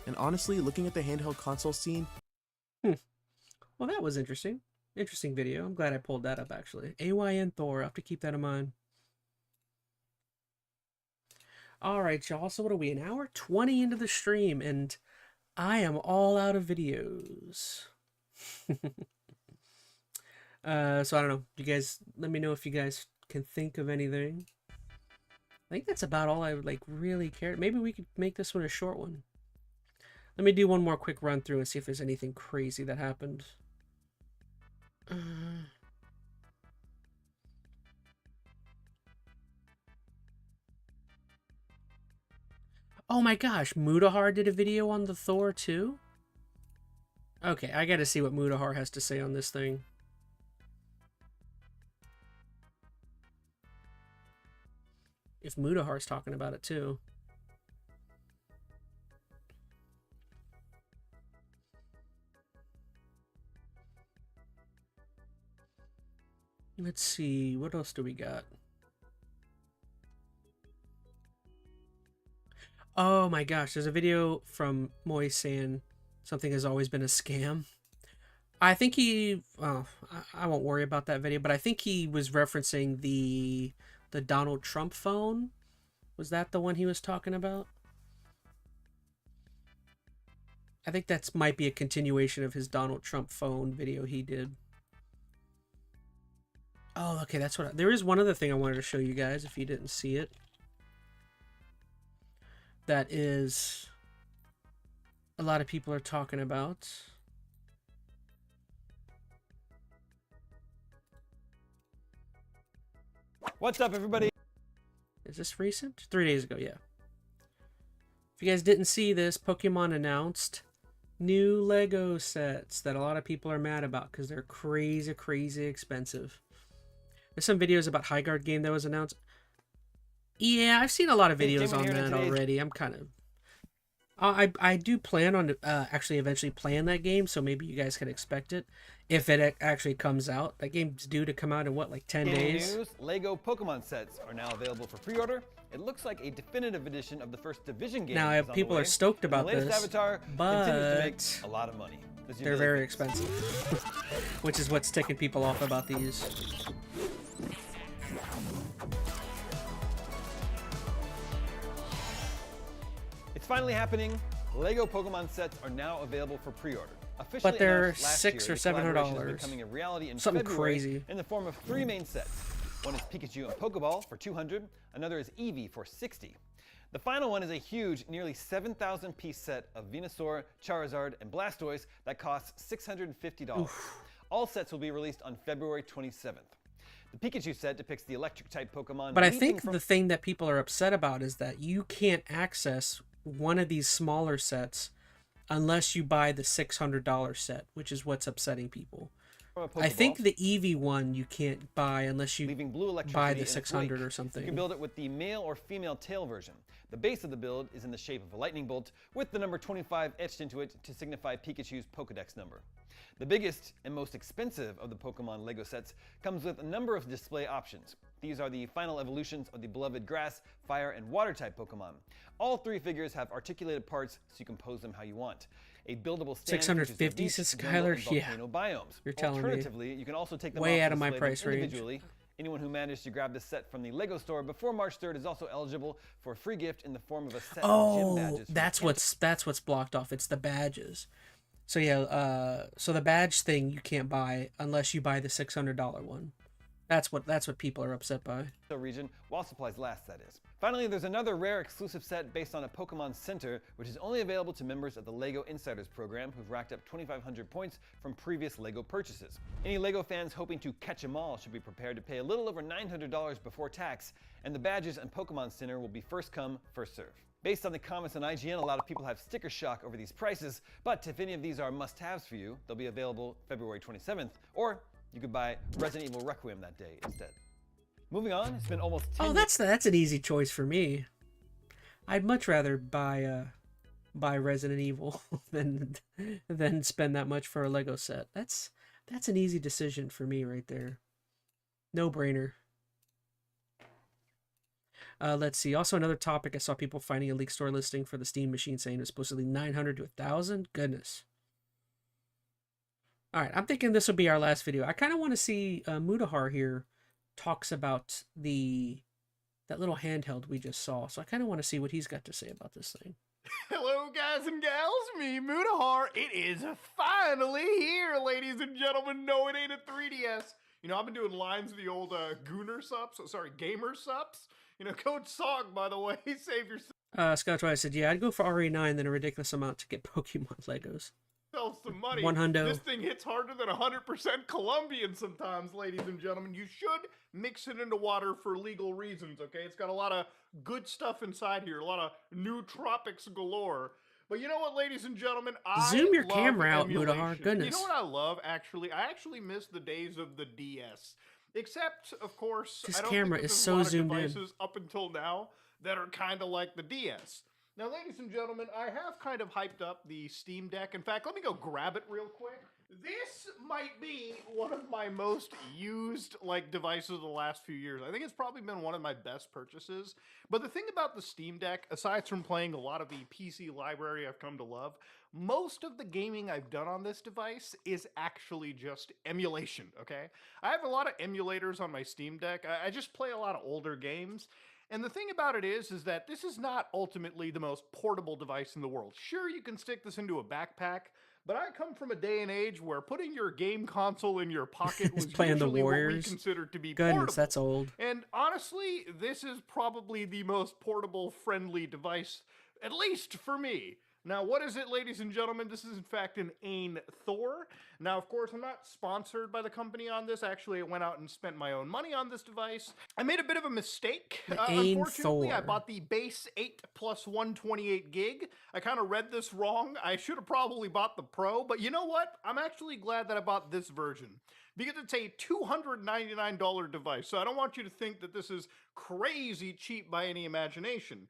And honestly, looking at the handheld console scene... Well, that was interesting. Interesting video. I'm glad I pulled that up, actually. AYN Thor. I'll have to keep that in mind. Alright, y'all. So what are we? An hour 20 into the stream, and I am all out of videos. So I don't know. You guys, let me know if you guys can think of anything. I think that's about all I would really care. Maybe we could make this one a short one. Let me do one more quick run through and see if there's anything crazy that happened. Oh my gosh, Mudahar did a video on the Thor too? Okay, I gotta see what Mudahar has to say on this thing. If Mudahar's talking about it too. Let's see, what else do we got? Oh my gosh, there's a video from Moy saying something has always been a scam. I think he, I won't worry about that video, but I think he was referencing the Donald Trump phone. Was that the one he was talking about? I think that's might be a continuation of his Donald Trump phone video he did. Oh, okay, that's what there is one other thing I wanted to show you guys if you didn't see it. That is a lot of people are talking about. What's up, everybody? Is this recent? 3 days ago, yeah. If you guys didn't see this, Pokemon announced new Lego sets that a lot of people are mad about because they're crazy, crazy expensive. There's some videos about Highguard game that was announced. Yeah, I've seen a lot of videos on that already. I'm kind of... I do plan on actually eventually playing that game, so maybe you guys can expect it if it actually comes out. That game's due to come out in, what, like 10 days? News, Lego Pokemon sets are now available for pre-order. It looks like a definitive edition of the first Division game. Now, people are stoked about this, Avatar but continues to make a lot of money. They're very expensive, which is what's ticking people off about these. It's finally happening. Lego Pokemon sets are now available for pre-order. But they're $600 or $700. Becoming a reality in Something February crazy. In the form of 3 main sets. One is Pikachu and Pokeball for $200. Another is Eevee for $60. The final one is a huge, nearly 7,000 piece set of Venusaur, Charizard, and Blastoise that costs $650. All sets will be released on February 27th. The Pikachu set depicts the electric-type Pokemon. But I think the thing that people are upset about is that you can't access one of these smaller sets unless you buy the $600 set, which is what's upsetting people. I think the Eevee one you can't buy unless you buy the 600 or something. You can build it with the male or female tail version. The base of the build is in the shape of a lightning bolt with the number 25 etched into it to signify Pikachu's Pokedex number. The biggest and most expensive of the Pokemon Lego sets comes with a number of display options. These are the final evolutions of the beloved grass, fire, and water type Pokemon. All 3 figures have articulated parts so you can pose them how you want. A buildable stand 650, says Skylar. Yeah, biomes. You're telling Alternatively, me. You can also take them way off out of my price range. Individually. Anyone who managed to grab this set from the Lego store before March 3rd is also eligible for a free gift in the form of a set of gym badges. That's what's blocked off. It's the badges. So yeah, so the badge thing you can't buy unless you buy the $600 one. That's what people are upset by. The region, while supplies last, that is. Finally, there's another rare exclusive set based on a Pokemon Center, which is only available to members of the LEGO Insiders program who've racked up 2,500 points from previous LEGO purchases. Any LEGO fans hoping to catch 'em all should be prepared to pay a little over $900 before tax, and the badges and Pokemon Center will be first come, first serve. Based on the comments on IGN, a lot of people have sticker shock over these prices, but if any of these are must-haves for you, they'll be available February 27th, or you could buy Resident Evil Requiem that day instead. Moving on, it's been almost 10 years. That's an easy choice for me. I'd much rather buy Resident Evil than spend that much for a Lego set. That's an easy decision for me right there. No brainer. Let's see. Also, another topic, I saw people finding a leak store listing for the Steam machine saying it was supposedly 900 to 1,000. Goodness. All right, I'm thinking this will be our last video. I kind of want to see Mudahar here talks about that little handheld we just saw. So I kind of want to see what he's got to say about this thing. Hello, guys and gals. Me, Mudahar. It is finally here, ladies and gentlemen. No, it ain't a 3DS. You know, I've been doing lines of the old Gamer Sups. You know, Code Sog, by the way, save yourself. Scott Rice said, yeah, I'd go for RE9 than a ridiculous amount to get Pokemon Legos. Some money. 100. This thing hits harder than 100% Colombian sometimes, ladies and gentlemen. You should mix it into water for legal reasons, okay? It's got a lot of good stuff inside here, a lot of nootropics galore. But you know what, ladies and gentlemen? Zoom your camera out, Mudahar. Goodness. You know what I love, actually? I actually miss the days of the DS. Except, of course, this I don't camera think is there's so a lot of zoomed devices in. up until now that are kind of like the DS. Now, ladies and gentlemen, I have kind of hyped up the Steam Deck. In fact, let me go grab it real quick. This might be one of my most used devices of the last few years. I think it's probably been one of my best purchases. But the thing about the Steam Deck, aside from playing a lot of the PC library I've come to love, most of the gaming I've done on this device is actually just emulation, okay? I have a lot of emulators on my Steam Deck. I just play a lot of older games. And the thing about it is that this is not ultimately the most portable device in the world. Sure, you can stick this into a backpack, but I come from a day and age where putting your game console in your pocket was playing usually the Warriors. what we considered to be Goodness, portable. that's old. And honestly, this is probably the most portable-friendly device, at least for me. Now, what is it, ladies and gentlemen? This is, in fact, an Ain Thor. Now, of course, I'm not sponsored by the company on this. Actually, I went out and spent my own money on this device. I made a bit of a mistake. Unfortunately, I bought the base 8 plus 128 gig. I kind of read this wrong. I should have probably bought the Pro, but you know what? I'm actually glad that I bought this version, because it's a $299 device. So I don't want you to think that this is crazy cheap by any imagination.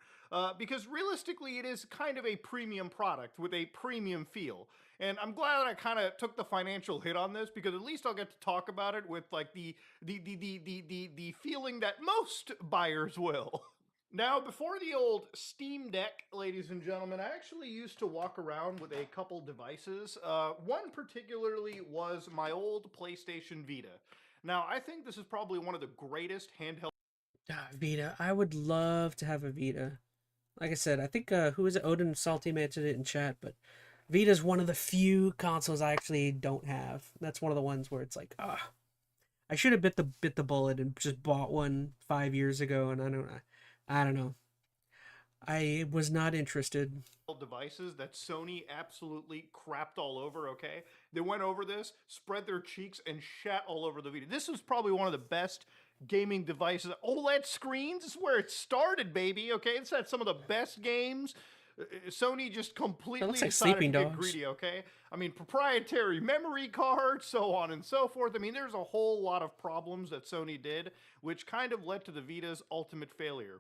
Because realistically, it is kind of a premium product with a premium feel. And I'm glad that I kind of took the financial hit on this, because at least I'll get to talk about it with the feeling that most buyers will. Now, before the old Steam Deck, ladies and gentlemen, I actually used to walk around with a couple devices. One particularly was my old PlayStation Vita. Now, I think this is probably one of the greatest handheld... Vita. I would love to have a Vita. Like I said, I think, who is it? Odin Salty mentioned it in chat, but Vita's one of the few consoles I actually don't have. That's one of the ones where it's like, I should have bit the bullet and just bought one 5 years ago, and I don't know. I was not interested. Devices that Sony absolutely crapped all over, okay? They went over this, spread their cheeks, and shat all over the Vita. This was probably one of the best gaming devices. OLED screens is where it started, baby, okay? It's had some of the best games. Sony just completely looks like decided Sleeping to get Dogs. greedy, okay? I mean, proprietary memory cards, so on and so forth. I mean, there's a whole lot of problems that Sony did, which kind of led to the Vita's ultimate failure.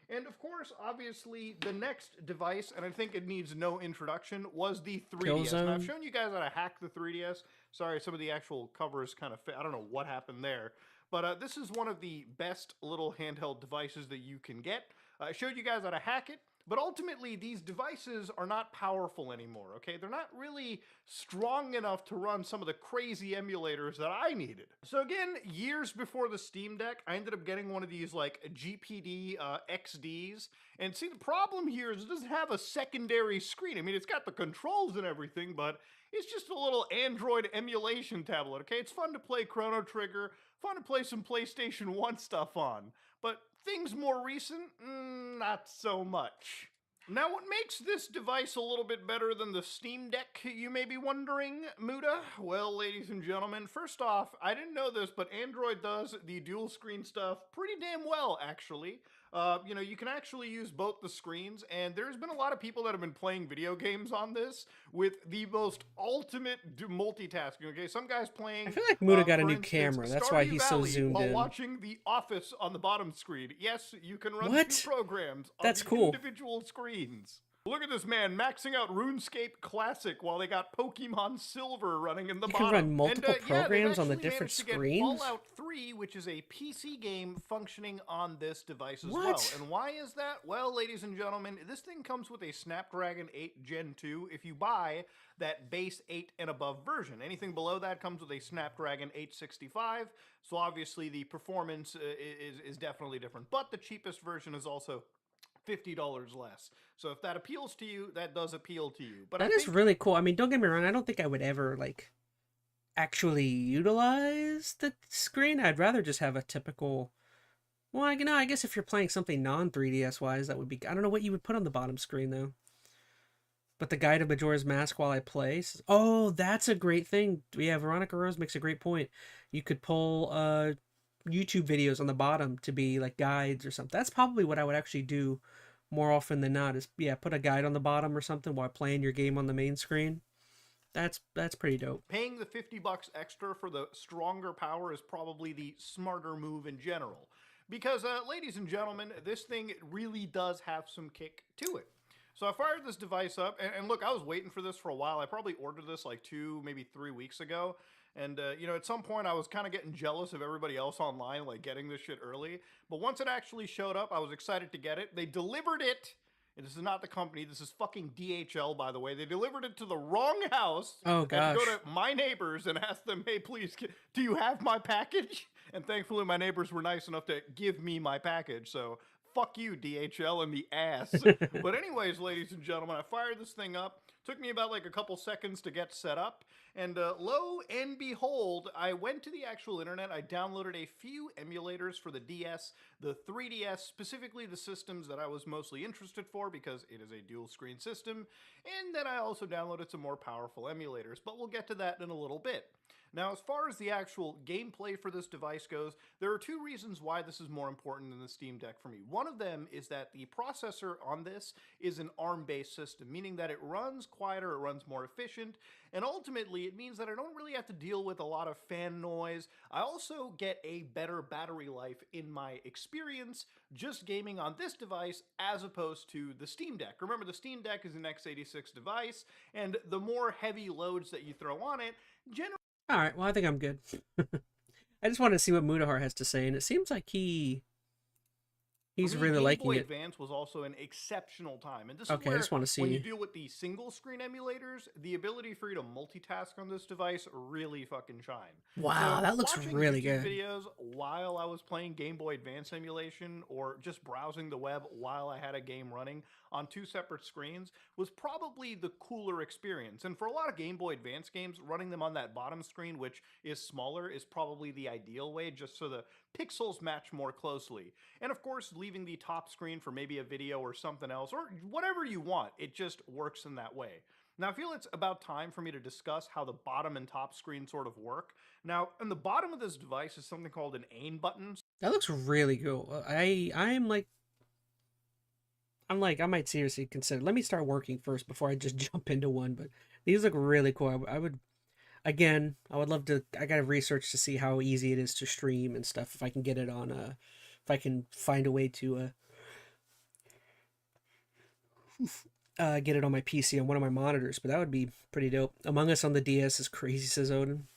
And of course, obviously, the next device, and I think it needs no introduction, was the 3DS. And I've Killzone. shown you guys how to hack the 3DS. Sorry, some of the actual covers kind of I don't know what happened there. But this is one of the best little handheld devices that you can get. I showed you guys how to hack it. But ultimately, these devices are not powerful anymore, okay? They're not really strong enough to run some of the crazy emulators that I needed. So again, years before the Steam Deck, I ended up getting one of these like GPD XDs. And see, the problem here is it doesn't have a secondary screen. I mean, it's got the controls and everything, but it's just a little Android emulation tablet, okay? It's fun to play Chrono Trigger, fun to play some PlayStation 1 stuff on. But things more recent, not so much. Now, what makes this device a little bit better than the Steam Deck, you may be wondering, Muda? Well, ladies and gentlemen, first off, I didn't know this, but Android does the dual screen stuff pretty damn well, actually. You know, you can actually use both the screens, and there's been a lot of people that have been playing video games on this with the most ultimate multitasking, okay? Some guy's playing... I feel like Muda got a for new instance, camera. That's why Stardew he's so Valley zoomed while in. watching The Office on the bottom screen. Yes, you can run What? two programs on That's the cool. individual screens. Look at this man maxing out RuneScape Classic while they got Pokemon Silver running in the You bottom. can run multiple And, yeah, they've programs on the actually different managed to get screens? Fallout 3, which is a PC game functioning on this device as well. What? And why is that? Well, ladies and gentlemen, this thing comes with a Snapdragon 8 Gen 2 if you buy that base 8 and above version. Anything below that comes with a Snapdragon 865, so obviously the performance is definitely different. But the cheapest version is also $50 less. So if that appeals to you, that does appeal to you. But That is really cool. I mean, don't get me wrong. I don't think I would ever, like, actually utilize the screen. I'd rather just have a typical... Well, I guess if you're playing something non-3DS-wise, that would be... I don't know what you would put on the bottom screen, though. But the guide of Majora's Mask while I play... Oh, that's a great thing. Yeah, Veronica Rose makes a great point. You could pull YouTube videos on the bottom to be, like, guides or something. That's probably what I would actually do more often than not is, yeah, put a guide on the bottom or something while playing your game on the main screen. That's pretty dope. Paying the $50 extra for the stronger power is probably the smarter move in general. Because, ladies and gentlemen, this thing really does have some kick to it. So I fired this device up, and look, I was waiting for this for a while. I probably ordered this like 2, maybe 3 weeks ago. And, you know, at some point I was kind of getting jealous of everybody else online, like getting this shit early. But once it actually showed up, I was excited to get it. They delivered it. And this is not the company. This is fucking DHL, by the way. They delivered it to the wrong house. Oh, I had to gosh. go to my neighbors and ask them, hey, please, do you have my package? And thankfully, my neighbors were nice enough to give me my package. So fuck you, DHL, in the ass. But anyways, ladies and gentlemen, I fired this thing up. Took me about like a couple seconds to get set up. And lo and behold, I went to the actual internet. I downloaded a few emulators for the DS, the 3DS, specifically the systems that I was mostly interested for because it is a dual screen system. And then I also downloaded some more powerful emulators, but we'll get to that in a little bit. Now, as far as the actual gameplay for this device goes, there are 2 reasons why this is more important than the Steam Deck for me. One of them is that the processor on this is an ARM-based system, meaning that it runs quieter, it runs more efficient, and ultimately it means that I don't really have to deal with a lot of fan noise. I also get a better battery life in my experience just gaming on this device as opposed to the Steam Deck. Remember, the Steam Deck is an x86 device, and the more heavy loads that you throw on it, generally... All right, well, I think I'm good. I just wanted to see what Mudahar has to say, and it seems like he's really liking Game Boy it. Advance was also an exceptional time, and this Okay, is I where just wanna see. when you deal with the single screen emulators, the ability for you to multitask on this device really fucking shine. Wow, that looks watching really YouTube good. videos while I was playing Game Boy Advance emulation, or just browsing the web while I had a game running on 2 separate screens was probably the cooler experience. And for a lot of Game Boy Advance games, running them on that bottom screen, which is smaller, is probably the ideal way, just so the pixels match more closely. And of course, leaving the top screen for maybe a video or something else, or whatever you want. It just works in that way. Now, I feel it's about time for me to discuss how the bottom and top screen sort of work. Now, on the bottom of this device is something called an aim button. That looks really cool. I'm like, I might seriously consider. Let me start working first before I just jump into one. But these look really cool. I would, again, I would love to. I gotta research to see how easy it is to stream and stuff. If I can get it on, if I can find a way to get it on my PC on one of my monitors. But that would be pretty dope. Among Us on the DS is crazy, says Odin.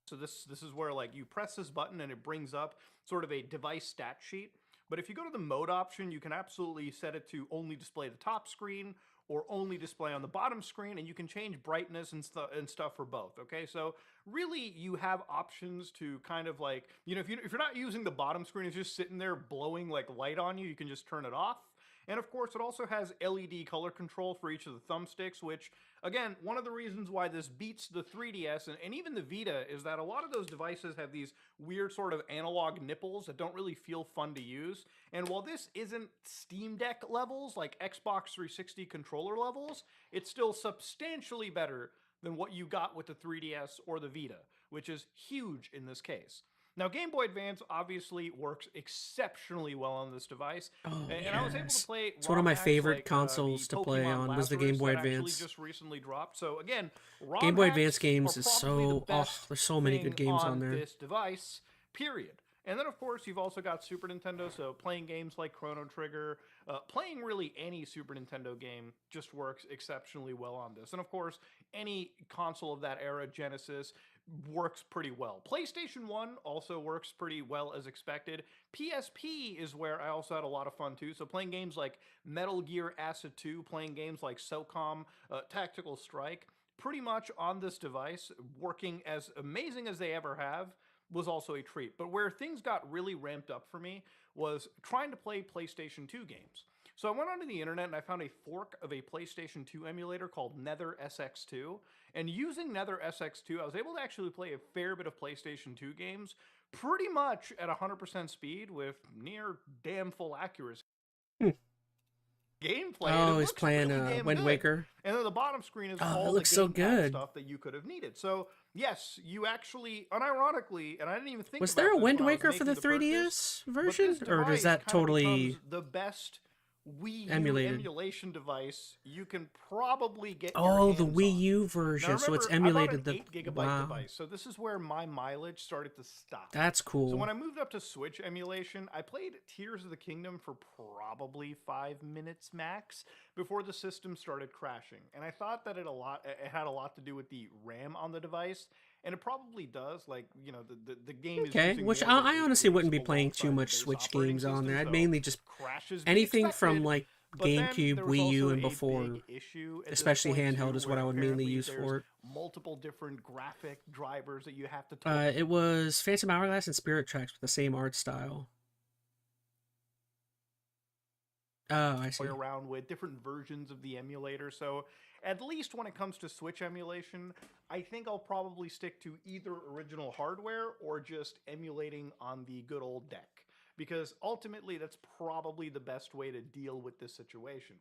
So this is where like you press this button and it brings up sort of a device stat sheet. But if you go to the mode option, you can absolutely set it to only display the top screen or only display on the bottom screen, and you can change brightness and stuff for both, okay? So really, you have options to kind of like, you know, if you're not using the bottom screen, it's just sitting there blowing like light on you, you can just turn it off. And of course, it also has LED color control for each of the thumbsticks, which, again, one of the reasons why this beats the 3DS and even the Vita is that a lot of those devices have these weird sort of analog nipples that don't really feel fun to use. And while this isn't Steam Deck levels, like Xbox 360 controller levels, it's still substantially better than what you got with the 3DS or the Vita, which is huge in this case. Now, Game Boy Advance obviously works exceptionally well on this device, and I was able to play. It's one of my favorite consoles to play on. Was the Game Boy Advance? Just recently dropped. So again, Game Boy Advance games is so there's so many good games on there. This device, period. And then, of course, you've also got Super Nintendo, so playing games like Chrono Trigger, playing really any Super Nintendo game just works exceptionally well on this. And, of course, any console of that era, Genesis, works pretty well. PlayStation 1 also works pretty well as expected. PSP is where I also had a lot of fun, too. So playing games like Metal Gear Acid 2, playing games like SOCOM, Tactical Strike, pretty much on this device, working as amazing as they ever have, was also a treat. But where things got really ramped up for me was trying to play PlayStation 2 games. So I went onto the internet and I found a fork of a PlayStation 2 emulator called Nether SX2. And using Nether SX2, I was able to actually play a fair bit of PlayStation 2 games pretty much at 100% speed with near damn full accuracy. Gameplay. Oh, he's playing really Wind Waker. And then the bottom screen is Oh, all it looks the so gamepad good. stuff that you could have needed. So yes, you actually, unironically, and I didn't even think. Was about there a this Wind when I was Waker for the making 3DS but version, this or device is that kinda totally becomes the best Wii U emulated? emulation device you can probably get. Oh, your the hands Wii on. U version, Now, so it's remember, I emulated bought an 8 gigabyte wow. device, so this is where my mileage started to stop. That's cool. So when I moved up to Switch emulation, I played Tears of the Kingdom for probably 5 minutes max before the system started crashing, and I thought that it had a lot to do with the RAM on the device. And it probably does, like, you know, the game is Okay, using which more of I the honestly wouldn't be GPUs playing too alongside much the base Switch operating games on there. system, I'd so mainly just crashes be anything from expected. like But then GameCube, there was Wii U, also and a before, big issue at this especially point, handheld too, is what where I would mainly apparently use there's for it. multiple different graphic drivers that you have to It was Phantom Hourglass and Spirit Tracks with the same art style. Oh, I see. play around with different versions of the emulator. So at least when it comes to Switch emulation, I think I'll probably stick to either original hardware or just emulating on the good old deck, because ultimately that's probably the best way to deal with this situation.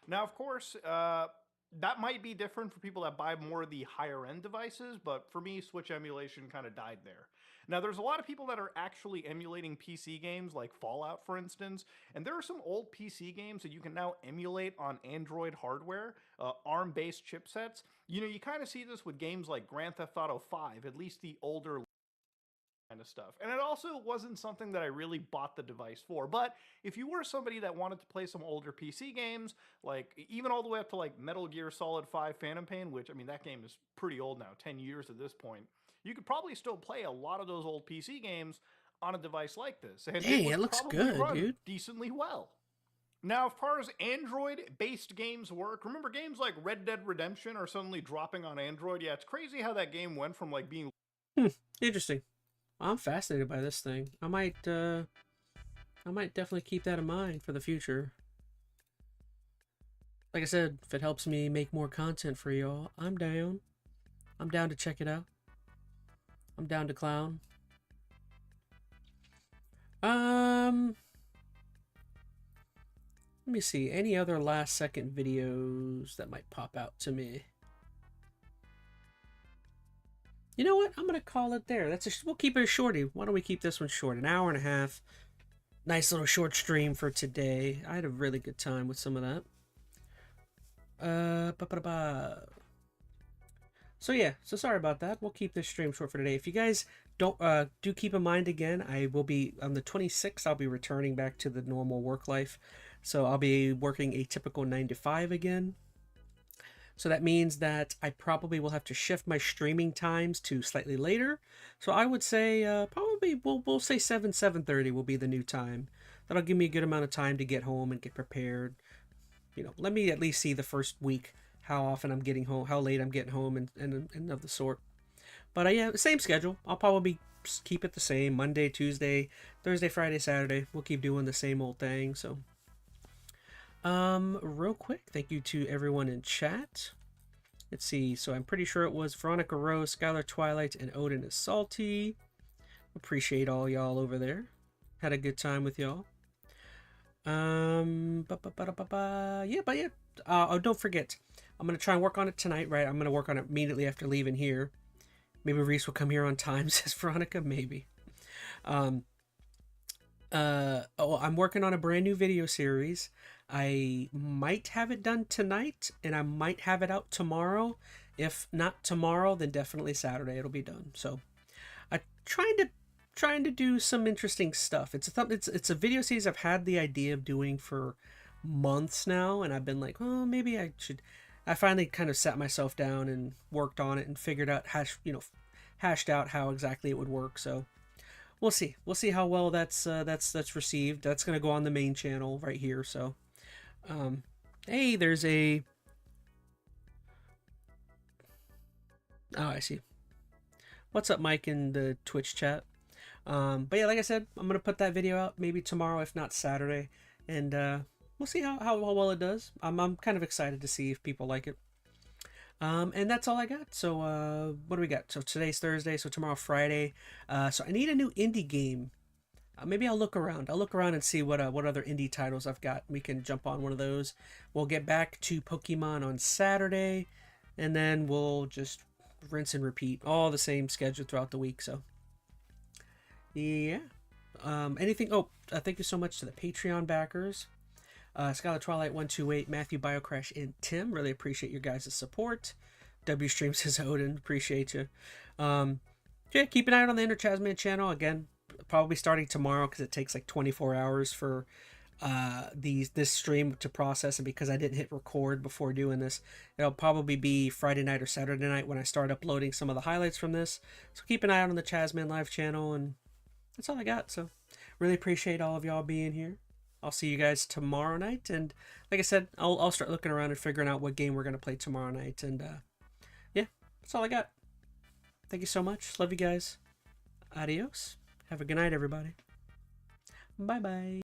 Now, of course, that might be different for people that buy more of the higher end devices, but for me, Switch emulation kind of died there. Now, there's a lot of people that are actually emulating PC games like Fallout, for instance, and there are some old PC games that you can now emulate on Android hardware, ARM-based chipsets. You know, you kind of see this with games like Grand Theft Auto 5, at least the older kind of stuff. And it also wasn't something that I really bought the device for. But if you were somebody that wanted to play some older PC games, like even all the way up to like Metal Gear Solid 5 Phantom Pain, which, I mean, that game is pretty old now, 10 years at this point, you could probably still play a lot of those old PC games on a device like this. And Dang, would it looks probably good, run dude. decently well. Now, as far as Android-based games work, remember games like Red Dead Redemption are suddenly dropping on Android? Yeah, it's crazy how that game went from like being... Interesting. I'm fascinated by this thing. I might definitely keep that in mind for the future. Like I said, if it helps me make more content for y'all, I'm down. I'm down to check it out. I'm down to clown. Let me see, any other last second videos that might pop out to me. You know what? I'm gonna call it there. We'll keep it a shorty. Why don't we keep this one short? An hour and a half. Nice little short stream for today. I had a really good time with some of that. So yeah, so sorry about that. We'll keep this stream short for today. If you guys don't do keep in mind again, I will be on the 26th. I'll be returning back to the normal work life. So I'll be working a typical 9 to 5 again. So that means that I probably will have to shift my streaming times to slightly later. So I would say probably we'll say 7:30 will be the new time. That'll give me a good amount of time to get home and get prepared. You know, let me at least see the first week how often I'm getting home, how late I'm getting home, and of the sort. But yeah, same schedule. I'll probably keep it the same. Monday, Tuesday, Thursday, Friday, Saturday. We'll keep doing the same old thing. So. Real quick, thank you to everyone in chat. Let's see, so I'm pretty sure it was Veronica Rose, Skylar Twilight, and Odin is Salty. Appreciate all y'all over there. Had a good time with y'all. Yeah, oh, don't forget, I'm gonna try and work on it tonight, right? I'm gonna work on it immediately after leaving here. Maybe Reese will come here on time, says Veronica, maybe. I'm working on a brand new video series. I might have it done tonight, and I might have it out tomorrow. If not tomorrow, then definitely Saturday it'll be done. So I'm trying to do some interesting stuff. It's a video series I've had the idea of doing for months now, and I've been like, oh, maybe I should. I finally kind of sat myself down and worked on it and figured out hashed out how exactly it would work. So we'll see. We'll see how well that's received. That's gonna go on the main channel right here. So. Hey, there's a... Oh, I see. What's up, Mike, in the Twitch chat? But yeah, like I said, I'm going to put that video out maybe tomorrow, if not Saturday. And we'll see how well it does. I'm kind of excited to see if people like it. And that's all I got. So what do we got? So today's Thursday, so tomorrow Friday. So I need a new indie game. Maybe I'll look around. And see what other indie titles I've got. We can jump on one of those. We'll get back to Pokemon on Saturday, and then we'll just rinse and repeat all the same schedule throughout the week. So, yeah. Anything? Oh, thank you so much to the Patreon backers. Skylar Twilight 128, Matthew Biocrash, and Tim. Really appreciate your guys' support. W Stream says Odin, appreciate you. Yeah, keep an eye out on the ChazmaN channel again. Probably starting tomorrow because it takes like 24 hours for this stream to process, and because I didn't hit record before doing this, it'll probably be Friday night or Saturday night when I start uploading some of the highlights from this. So keep an eye out on the ChazmaN live channel, and that's all I got. So really appreciate all of y'all being here. I'll see you guys tomorrow night, and like I said, I'll start looking around and figuring out what game we're gonna play tomorrow night. And yeah, that's all I got. Thank you so much. Love you guys. Adios. Have a good night, everybody. Bye-bye.